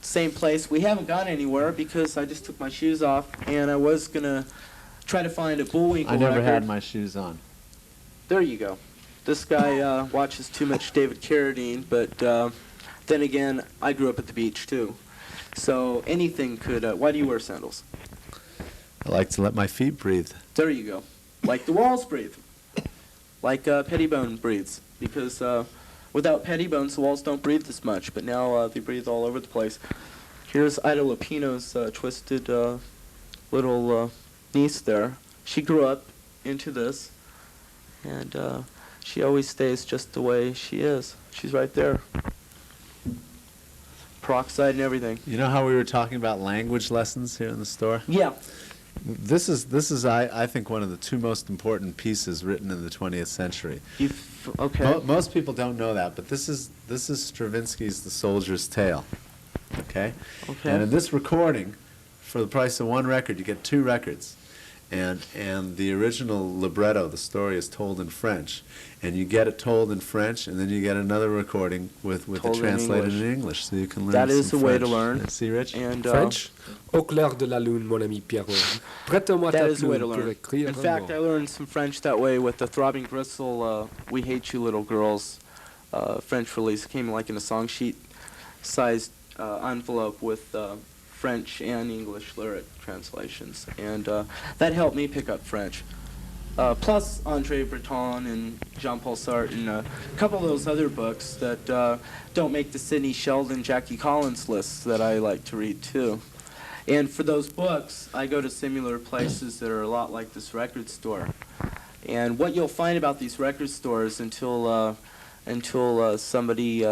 Same place. We haven't gone anywhere because I just took my shoes off and I was going to try to find a Bullwinkle I never record. had my shoes on. There you go. This guy watches too much David Carradine, but then again, I grew up at the beach too. So anything could, why do you wear sandals? I like to let my feet breathe. There you go. Like the walls breathe. Like Pettibone breathes. Because without pettibones, the walls don't breathe this much, but now they breathe all over the place. Here's Ida Lupino's twisted little niece there. She grew up into this, and she always stays just the way she is. She's right there. Peroxide and everything. You know how we were talking about language lessons here in the store? Yeah. This is I think one of the two most important pieces written in the 20th century. Okay. Most people don't know that, but this is Stravinsky's The Soldier's Tale. Okay? Okay. And in this recording, for the price of one record, you get two records. And the original libretto, the story, is told in French. And you get it told in French, and then you get another recording with it Told in translated English. in English, so you can learn That is some a way to French. learn. See, Rich? And French. Au clair de la lune, mon ami Pierrot. Prête-moi ta that is a way to plume pour learn. écrire In un fact, mot. I learned some French that way with the Throbbing Gristle, We Hate You Little Girls French release. It came like in a song sheet sized envelope with French and English lyric translations. And that helped me pick up French. Plus Andre Breton and Jean-Paul Sartre and a couple of those other books that don't make the Sidney Sheldon, Jackie Collins lists that I like to read too. And for those books, I go to similar places that are a lot like this record store. And what you'll find about these record stores until somebody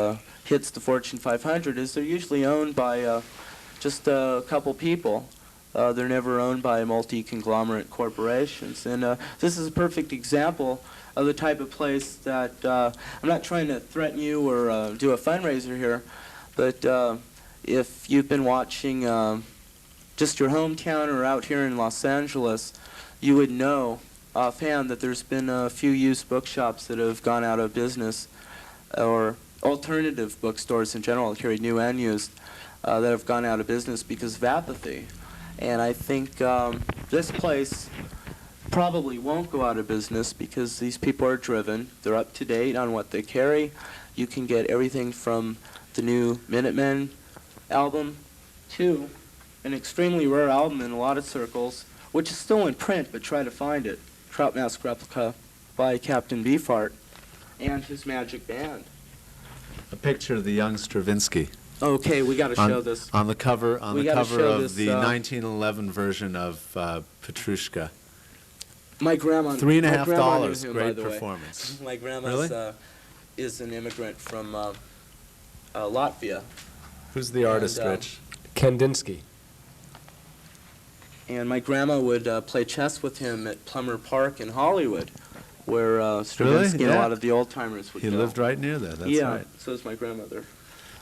hits the Fortune 500 is they're usually owned by just a couple people. They're never owned by multi-conglomerate corporations. And this is a perfect example of the type of place that, I'm not trying to threaten you or do a fundraiser here, but if you've been watching just your hometown or out here in Los Angeles, you would know offhand that there's been a few used bookshops that have gone out of business, or alternative bookstores in general, carry new and used, that have gone out of business because of apathy. And I think this place probably won't go out of business because these people are driven. They're up to date on what they carry. You can get everything from the new Minutemen album to an extremely rare album in a lot of circles, which is still in print, but try to find it. Trout Mask Replica by Captain Beefheart and his Magic Band. A picture of the young Stravinsky. Okay, we got to show this. On the cover, We gotta cover show of this, the 1911 version of Petrushka. My grandma. $3.50, knew him, by great the way. performance. My grandma Really? is an immigrant from Latvia, Who's the artist, And, Rich? Kandinsky. and my grandma would play chess with him at Plummer Park in Hollywood, where Stravinsky and a Yeah. lot of the old timers would He go. lived right near there. That's yeah, right. so is my grandmother.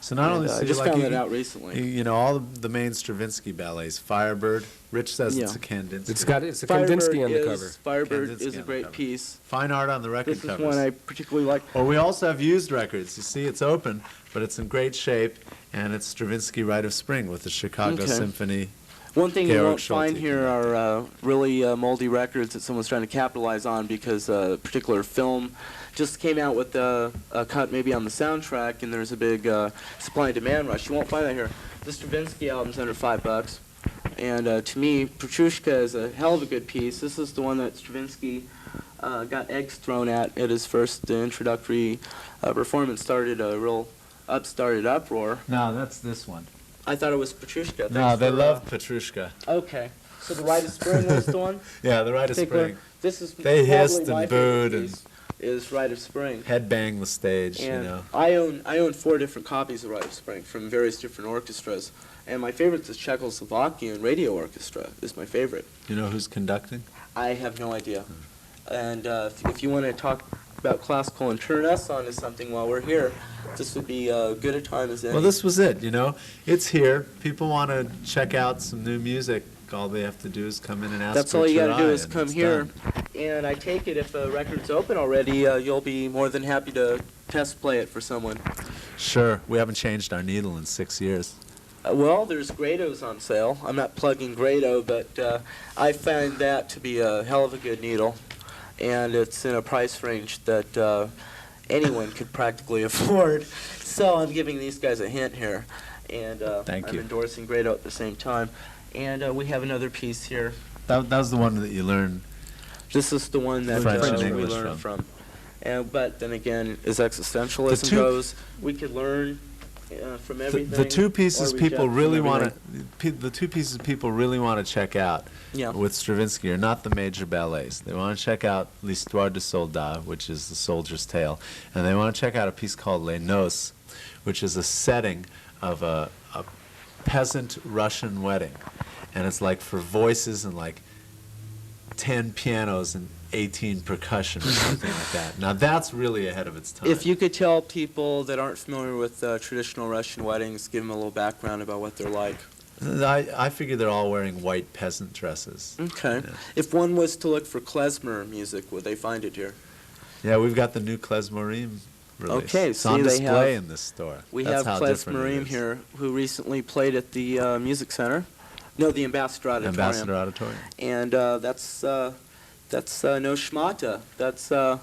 So not only I so just like found you, that out recently. you know all the main Stravinsky ballets. Firebird. Rich says it's Yeah. a Kandinsky. It's a Kandinsky on the is- cover. Firebird Kandinsky is a on the great cover. piece. Fine art on the record This is covers. one I particularly like. Or we also have used records. You see, it's open, but it's in great shape, and it's Stravinsky Rite of Spring with the Chicago Okay. Symphony. One thing you Georg won't find Schulte here are really moldy records that someone's trying to capitalize on because a particular film just came out with a cut maybe on the soundtrack, and there's a big supply and demand rush. You won't find that here. The Stravinsky album's under $5, and to me, Petrushka is a hell of a good piece. This is the one that Stravinsky got eggs thrown at his first introductory performance. Started a real uproar. No, that's this one. I thought it was Petrushka. No, Thanks they for, love Petrushka. Okay, so the Rite of Spring was the one. Yeah, the Rite of Particular- Spring. This is They probably hissed my and favorite booed and piece, is Rite of Spring. headbang the stage, And you know. I own 4 different copies of Rite of Spring from various different orchestras, and my favorite is Czechoslovakian Radio Orchestra. Is my favorite. You know who's conducting? I have no idea. And if you want to talk about classical and turn us on to something while we're here, this would be good a time as any. Well, this was it, you know. It's here. People want to check out some new music. All they have to do is come in and ask That's for all you got to Turai, do is and come it's here. done. And I take it if a record's open already, you'll be more than happy to test play it for someone. Sure. We haven't changed our needle in 6 years. Well, there's Grados on sale. I'm not plugging Grado, but I find that to be a hell of a good needle. And it's in a price range that anyone could practically afford. So I'm giving these guys a hint here. And Thank I'm you. endorsing Grado at the same time. And we have another piece here. That was the one that you learned. This is the one that French and we English learned from. But then again, as existentialism goes, we could learn from everything. The two pieces or people reject from really want everything. to, the two pieces people really want to check out Yeah. with Stravinsky are not the major ballets. They want to check out L'Histoire du Soldat, which is the soldier's tale, and they want to check out a piece called Lesnos, which is a setting of a peasant Russian wedding, and it's like for voices and like 10 pianos and 18 percussion or something like that. Now that's really ahead of its time. If you could tell people that aren't familiar with traditional Russian weddings, give them a little background about what they're like. I figure they're all wearing white peasant dresses. Okay. Yeah. If one was to look for klezmer music, would they find it here? Yeah, we've got the new klezmorim release. Okay, it's on see, they display have- in this store. We That's have how different it klezmerim is. here, who recently played at the Music Center. No, the Ambassador Auditorium. Ambassador Auditorium. And that's no schmata. That's a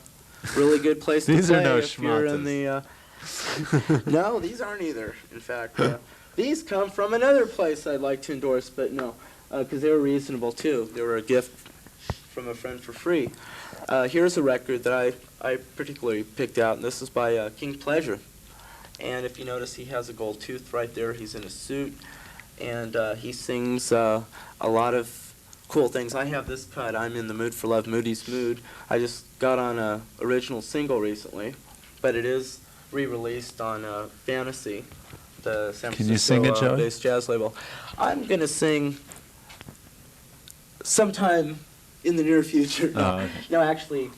really good place to These are play no if you're in the. No, these aren't either. In fact, these come from another place I'd like to endorse, but no, because they were reasonable too. They were a gift from a friend for free. Here's a record that I particularly picked out, and this is by King Pleasure. And if you notice, he has a gold tooth right there. He's in a suit, and he sings a lot of cool things. I have this cut, I'm in the Mood for Love, Moody's Mood. I just got on a original single recently, but it is re-released on Fantasy, the San Can you sing it, Francisco Joey? based jazz label. I'm going to sing sometime in the near future. Oh, okay. No, actually,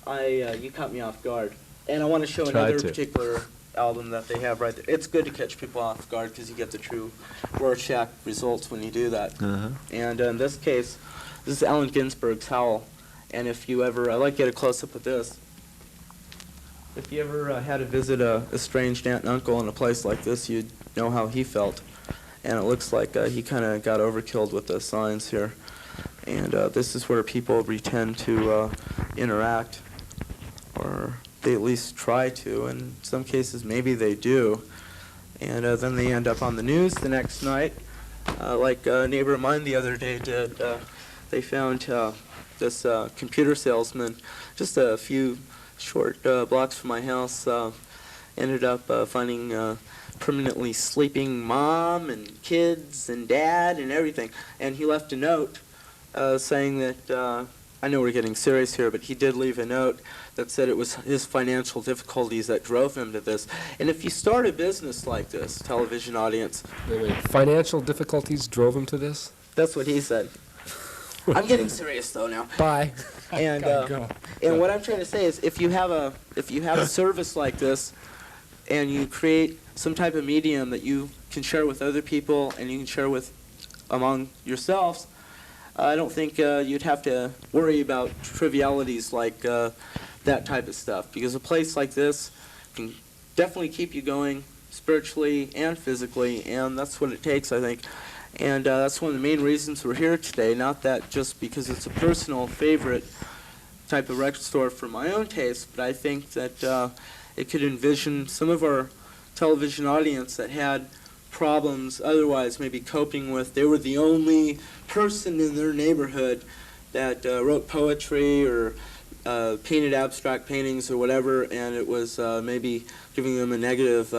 you caught me off guard. And I want to show Try another to. particular album that they have right there. It's good to catch people off guard because you get the true Rorschach results when you do that. Uh-huh. And in this case, this is Allen Ginsberg's Howl. And if you ever, I like to get a close-up of this. If you ever had to visit a estranged aunt and uncle in a place like this, you'd know how he felt. And it looks like he kind of got overkilled with the signs here. And this is where people pretend to interact, or they at least try to. In some cases, maybe they do. And then they end up on the news the next night, like a neighbor of mine the other day did. They found this computer salesman just a few short blocks from my house, ended up finding permanently sleeping mom and kids and dad and everything. And he left a note saying that, I know we're getting serious here, but he did leave a note that said it was his financial difficulties that drove him to this. And if you start a business like this, television audience, Wait. Financial difficulties drove him to this? that's what he said. I'm getting serious though now. Bye. And Go. and what I'm trying to say is, if you have a service like this, and you create some type of medium that you can share with other people and you can share with among yourselves, I don't think you'd have to worry about trivialities like that type of stuff, because a place like this can definitely keep you going spiritually and physically, and that's what it takes, I think. And that's one of the main reasons we're here today, not that just because it's a personal favorite type of record store for my own taste, but I think that it could envision some of our television audience that had problems otherwise maybe coping with. They were the only person in their neighborhood that wrote poetry or painted abstract paintings or whatever, and it was maybe giving them a negative,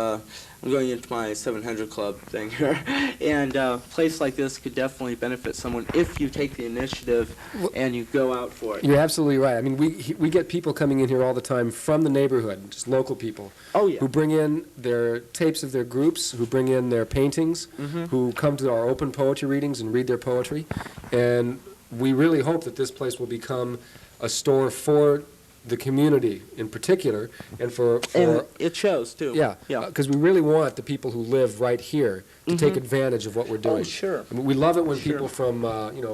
I'm going into my 700 Club thing here, and a place like this could definitely benefit someone if you take the initiative and you go out for it. You're absolutely right. I mean, we get people coming in here all the time from the neighborhood, just local people, Oh, yeah. who bring in their tapes of their groups, who bring in their paintings, who come to our open poetry readings and read their poetry. And we really hope that this place will become a store for the community in particular, and for And it shows, too. yeah, Yeah. because we really want the people who live right here to take advantage of what we're doing. Oh, sure. I mean, we love it when Sure. people from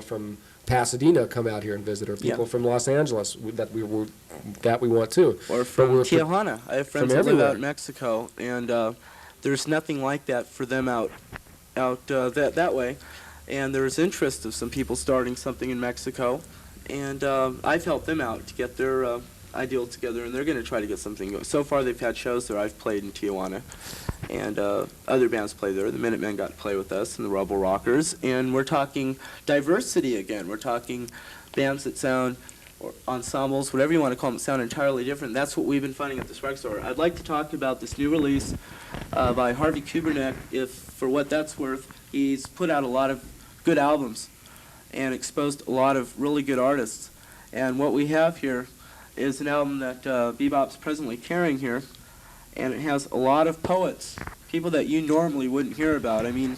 from Pasadena come out here and visit, or people Yeah. from Los Angeles that we want too. Or But from we're- Tijuana. I have friends from that live everywhere. out in Mexico, and there's nothing like that for them out that way. And there's interest of some people starting something in Mexico, and I've helped them out to get their ideal together, and they're going to try to get something going. So far, they've had shows there. I've played in Tijuana, and other bands play there. The Minutemen got to play with us, and the Rebel Rockers. And we're talking diversity again. We're talking bands that sound or ensembles, whatever you want to call them, sound entirely different. That's what we've been finding at this record store. I'd like to talk about this new release by Harvey Kubernick. If, for what that's worth, he's put out a lot of good albums and exposed a lot of really good artists. And what we have here is an album that Bebop's presently carrying here, and it has a lot of poets, people that you normally wouldn't hear about. I mean,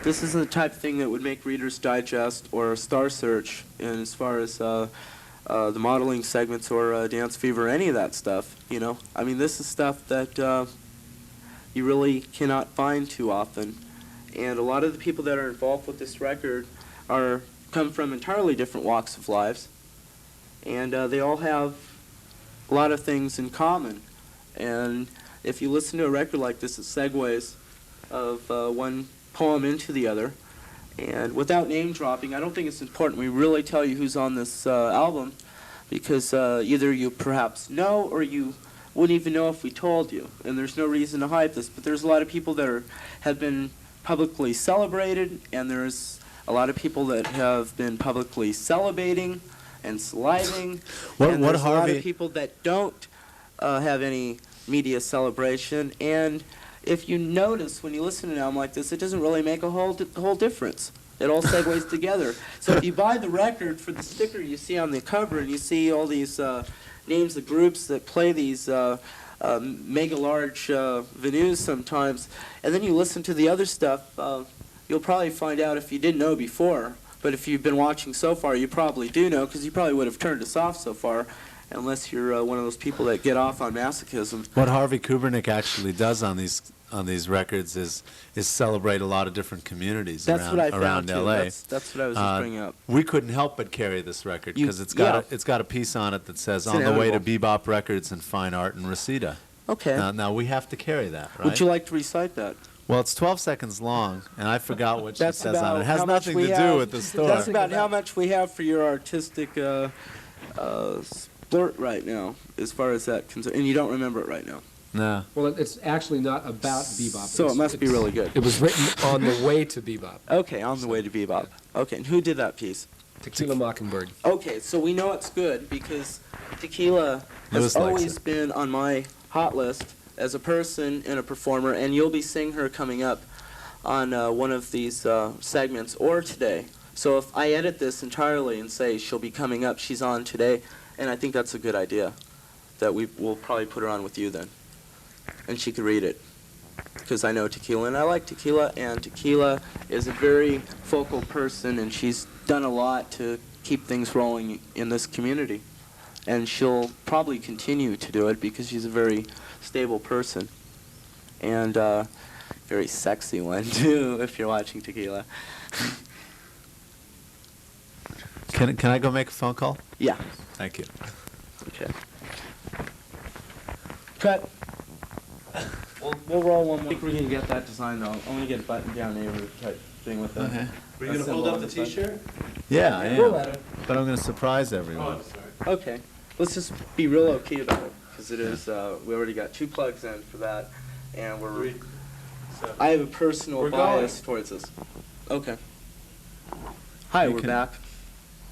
this isn't the type of thing that would make Reader's Digest or Star Search, and as far as the modeling segments or Dance Fever, any of that stuff, you know. I mean, this is stuff that you really cannot find too often. And a lot of the people that are involved with this record come from entirely different walks of lives, and they all have a lot of things in common. And if you listen to a record like this, it segues of one poem into the other. And without name dropping, I don't think it's important we really tell you who's on this album, because either you perhaps know or you wouldn't even know if we told you. And there's no reason to hide this, but there's a lot of people that have been publicly celebrated, and there's a lot of people that have been publicly celebrating and saliving. And there's a lot of people that don't have any media celebration. And if you notice, when you listen to an album like this, it doesn't really make a whole difference. It all segues together. So if you buy the record for the sticker you see on the cover, and you see all these names of groups that play these mega large venues sometimes, and then you listen to the other stuff, you'll probably find out, if you didn't know before, but if you've been watching so far, you probably do know, because you probably would have turned us off so far, unless you're one of those people that get off on masochism. What Harvey Kubernick actually does on these records is celebrate a lot of different communities around LA. That's what I was just bringing up. We couldn't help but carry this record because it's got a piece on it that says "On the way to Bebop Records and Fine Art in Reseda." Okay. Now we have to carry that, right? Would you like to recite that? Well, it's 12 seconds long, and I forgot what she That's says on about it. It has how much nothing we to have- do with the store. That's about how much we have for your artistic splurt right now, as far as that concerned. And you don't remember it right now. No. Well, it's actually not about Bebop. So it must be really good. It was written on the way to Bebop. Okay, On the Way to Bebop. Okay, and who did that piece? Tequila Mockingbird. Okay, so we know it's good because Tequila has always been on my hot list as a person and a performer, and you'll be seeing her coming up on one of these segments or today. So if I edit this entirely and say she'll be coming up, she's on today, and I think that's a good idea, that we'll probably put her on with you then, and she could read it, because I know Tequila, and I like Tequila, and Tequila is a very focal person, and she's done a lot to keep things rolling in this community, and she'll probably continue to do it because she's a very stable person, and very sexy one too, if you're watching Tequila. Can I go make a phone call? Yeah. Thank you. Okay. Cut. We'll roll one more. I think we're gonna get that design though. I'm gonna get a button down neighborhood type thing with that. Okay. Were you going to hold up the T-shirt? Yeah, I We'll am. let her. But I'm going to surprise everyone. Oh, sorry. Okay. Let's just be real okay about it, because it is. We already got 2 plugs in for that, and we're. 3, 7. I have a personal We're bias towards this. Okay. Hi, You we're can- back.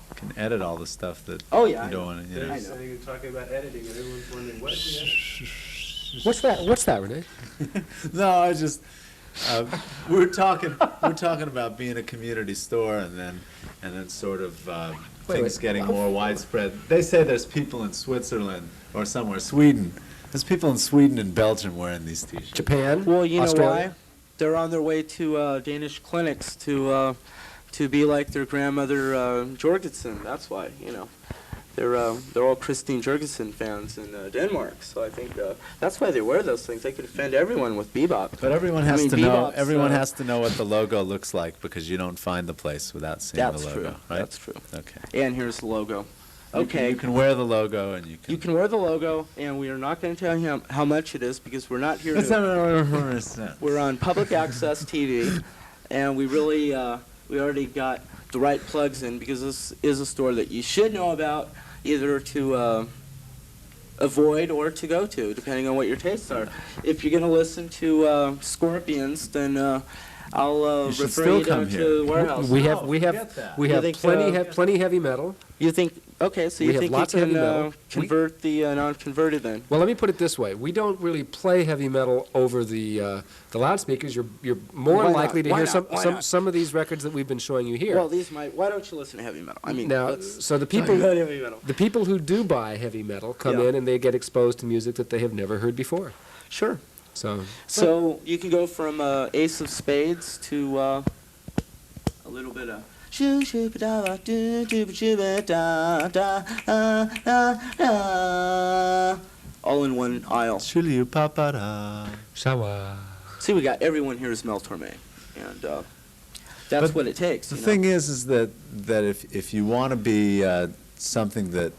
You can edit all the stuff that Oh yeah. you don't want to. I They're know. saying, talking about editing, and everyone's wondering, what? Yeah. What's that, Rene? No, I just we're talking about being a community store, and then sort of things wait. getting more widespread. They say there's people in Switzerland or somewhere, Sweden. There's people in Sweden and Belgium wearing these T-shirts. Japan? Well, you know Australia? why? They're on their way to Danish clinics to be like their grandmother Jorgensen. That's why, you know. They're all Christine Jorgensen fans in Denmark, so I think that's why they wear those things. They could offend everyone with Bebop. But everyone has to know. Bebop's, Everyone has to know what the logo looks like, because you don't find the place without seeing That's the logo, true. right? That's true. Okay. And here's the logo. You Okay. can wear the logo, and you can. You can wear the logo, and we are not going to tell you how much it is, because we're not here That's to. not We're on public access TV, and we really we already got the right plugs in, because this is a store that you should know about, either to avoid or to go to, depending on what your tastes are. If you're going to listen to Scorpions, then I'll You should refer still you down come to here. the warehouse. We No, have we have forget that. we You have think, plenty heavy metal. You think, okay, so We you have think lots you of can heavy metal. convert the non-converted then? Well, let me put it this way: we don't really play heavy metal over the loudspeakers. You're more Why not? likely to Why hear not? Why not? some of these records that we've been showing you here. Well, why don't you listen to heavy metal? I mean, Now, let's so the talk people about heavy metal. the people who do buy heavy metal come Yeah. in and they get exposed to music that they have never heard before. Sure. So You can go from Ace of Spades to a little bit of. All in one aisle. Shawa. See, we got everyone here is Mel Torme, and that's But what it takes. The you know? thing is that if you want to be something that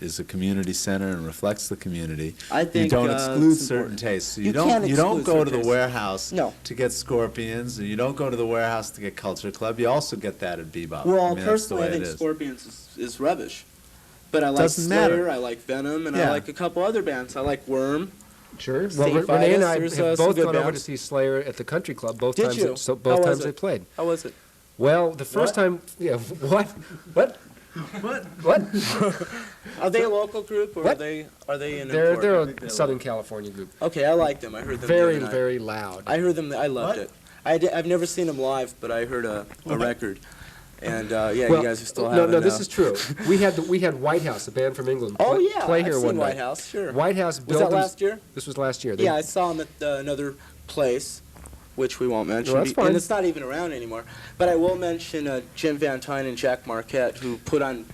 is a community center and reflects the community, I think you don't exclude it's certain important. tastes. So You you don't can't you don't exclude go to the certain tastes. warehouse No. to get Scorpions, or you don't go to the warehouse to get Culture Club. You also get that at Bebop. Well, I mean, that's the personally, I way think it is. Scorpions is rubbish. But I like Doesn't Slayer, matter. I like Venom, and I Yeah. like a couple other bands. I like Worm. Sure. Stay Well, Renee and I Fidus, there's, have some both good gone over to bands. see Slayer at the Country Club both Did times. you? So How both was times it? they played. How was it? Well, the first time, yeah. What? What? Are they a local group, or What? are they an They're import? a Southern California group. Okay, I like them. I heard them. the Very other night. very loud. I heard them. I loved it. I've never seen them live, but I heard a record. And yeah, Well, you guys are still no, having. no, this is true. We had White House, a band from England, Oh yeah, play I've here seen one White night. House. Sure. White House Was built that them- last year? This was last year. They- Yeah, I saw them at another place, which we won't mention. Well, that's fine. And it's not even around anymore. But I will mention Jim Van Tyne and Jack Marquette, who put on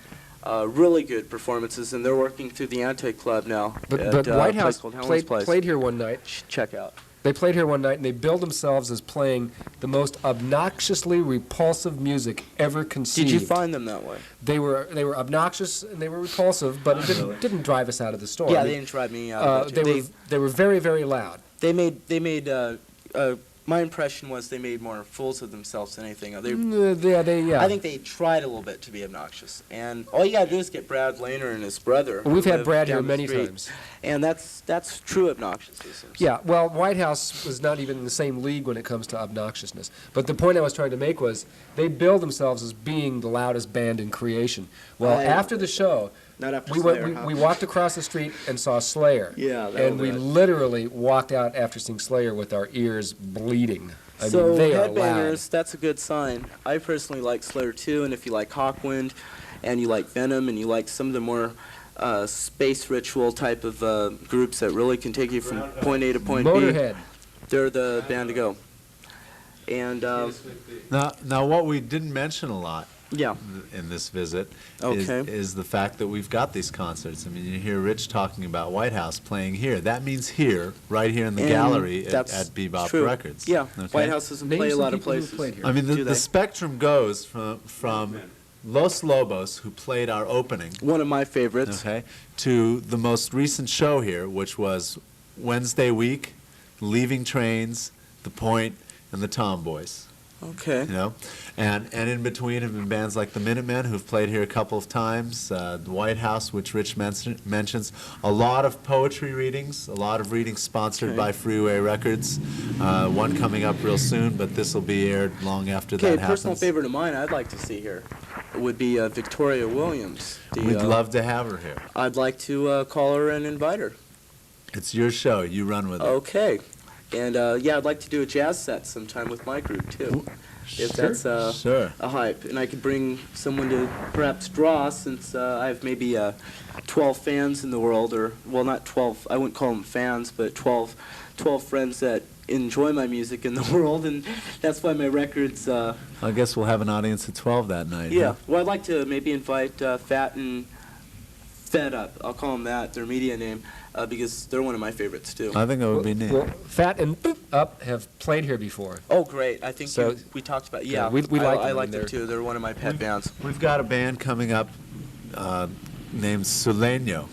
really good performances, and they're working through the Anti-Club now. But at, White a place House called Helen's Place. played here one night. Check out. They played here one night, and they billed themselves as playing the most obnoxiously repulsive music ever conceived. Did you find them that way? They were obnoxious and they were repulsive, but it didn't drive us out of the store. Yeah, I they mean, didn't drive me out. of it. they were very very loud. They made. My impression was they made more fools of themselves than anything. Yeah. I think they tried a little bit to be obnoxious, and all you gotta do is get Brad Lehner and his brother. We've who had live Brad here down the many street, times. and that's true obnoxiousness. Yeah, well, White House was not even in the same league when it comes to obnoxiousness. But the point I was trying to make was they billed themselves as being the loudest band in creation. Well, after the show, Not after we Slayer, huh? we walked across the street and saw Slayer. Yeah, that and was we it. literally walked out after seeing Slayer with our ears bleeding. I So mean, they are loud. headbangers, that's a good sign. I personally like Slayer too, and if you like Hawkwind, and you like Venom, and you like some of the more space ritual type of groups that really can take you from point A to point B, Motorhead. they're the band to go. And Now, what we didn't mention a lot yeah, in this visit Okay. is the fact that we've got these concerts. I mean, you hear Rich talking about White House playing here. That means here, right here in the And gallery at that's Bebop true. Records. Yeah, Okay? White House doesn't Name play a some lot of people who places. played here. I mean, Do the they? spectrum goes from Los Lobos, who played our opening, One of my favorites. okay, to the most recent show here, which was Wednesday week, Leaving Trains, The Point, and the Tomboys. Okay. You know, and in between have been bands like the Minutemen, who've played here a couple of times, the White House, which Rich mentions, a lot of poetry readings, a lot of readings sponsored Okay. by Freeway Records, one coming up real soon, but this will be aired long after Okay, that happens. personal favorite of mine I'd like to see here would be Victoria Williams. We'd love to have her here. I'd like to call her and invite her. It's your show. You run with it. Okay. And yeah, I'd like to do a jazz set sometime with my group too. If that's Sure. a hype. And I could bring someone to perhaps draw, since I have maybe 12 fans in the world, or, well, not 12, I wouldn't call them fans, but 12 friends that enjoy my music in the world, and that's why my records, I guess we'll have an audience of 12 that night. yeah. Huh? Well, I'd like to maybe invite Fat and Fed Up, I'll call them that, their media name, because they're one of my favorites too. I think it would be neat. Well, Fat and Up have played here before. Oh, great. I think So- we talked about, Yeah, yeah. we like them. I I mean, like them they're- too. They're one of my pet bands. We've got a band coming up named Suleño.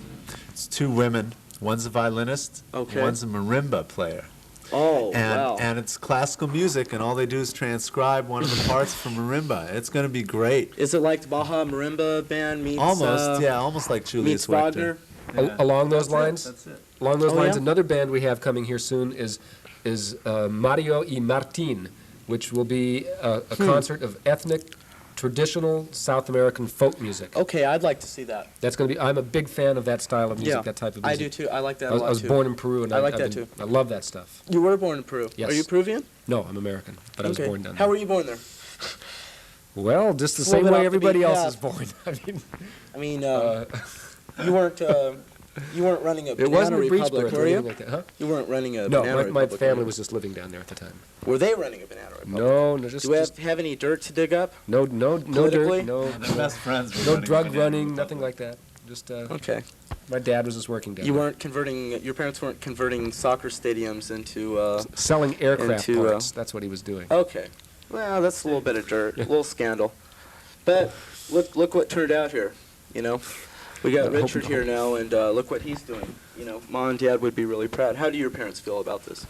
It's two women. One's a violinist. Okay. One's a marimba player. Oh, And, wow. and it's classical music, and all they do is transcribe one of the parts from marimba. It's going to be great. Is it like the Baja Marimba Band meets Almost, yeah, almost like Julius meets Wagner? Richter. Along those lines, That's it. along those Oh, lines, yeah? another band we have coming here soon is Mario y Martin. which will be a concert of ethnic, traditional South American folk music. Okay, I'd like to see that. That's going to be. I'm a big fan of that style of music, Yeah, that type of I music. do too. I like that I a was, lot I was too. born in Peru, and I like that too. I love that stuff. You were born in Peru. Yes. Are you Peruvian? No, I'm American, but I was born down there. How were you born there? Well, just the It's a little same bit way off the everybody beaten else path. is born. I mean, You weren't. You weren't running a it wasn't banana a republic, Breachburg or were you? anything like that, huh? You weren't running a No, banana my republic. were family you? was just living down there at the time. Were they running a banana republic? No, no, just, Do we just have any dirt to dig up? no politically? dirt, no, My best friends were no running drug Banana running, Republic. nothing like that. Just Okay. my dad was just working down You there. weren't converting. Your parents weren't converting soccer stadiums into. Selling aircraft into, parts. That's what he was doing. Okay. Well, that's a little bit of dirt, a little scandal. But look what turned out here. You know, we got Richard here now, and look what he's doing. You know, Mom and Dad would be really proud. How do your parents feel about this?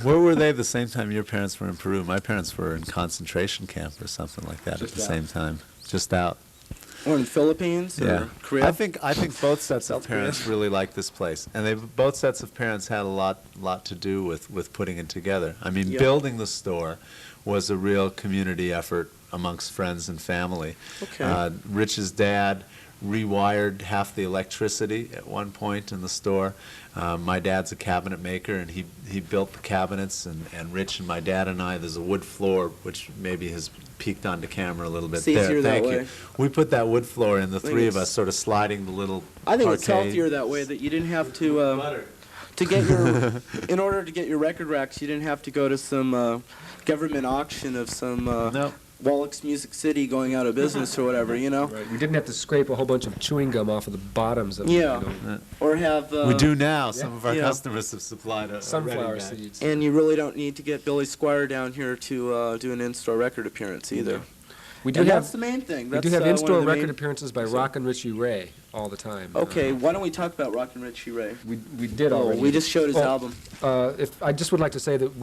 Where were they the same time your parents were in Peru? My parents were in concentration camp or something like that Just at the out. same time. Just out. Or in the Philippines? Yeah. Or Korea? I think both sets South of parents Korea. really like this place, and both sets of parents had a lot to do with putting it together. I mean, Yeah. building the store was a real community effort amongst friends and family. Okay. Rich's dad rewired half the electricity at one point in the store. My dad's a cabinet maker, and he built the cabinets, and Rich and my dad and I, there's a wood floor, which maybe has peeked onto camera a little bit It's there. easier that Thank way. you. We put that wood floor in, the think three of it's- us sort of sliding the little I think it's parquet. healthier that way, that you didn't have to get your, in order to get your record racks, you didn't have to go to some government auction of some No. Wallach's Music City going out of business or whatever, you know? Right. We didn't have to scrape a whole bunch of chewing gum off of the bottoms of Yeah. you know, Or have... We do now. Some of our Yeah. customers have supplied a sunflower ready bag. seeds. And you really don't need to get Billy Squire down here to do an in-store record appearance either. We do And have that's the main thing. we That's, do have one of in-store the record main- appearances by Rock and Richie Ray all the time. Okay, why don't we talk about Rock and Richie Ray? We did already. We just showed his Well, album. If I just would like to say that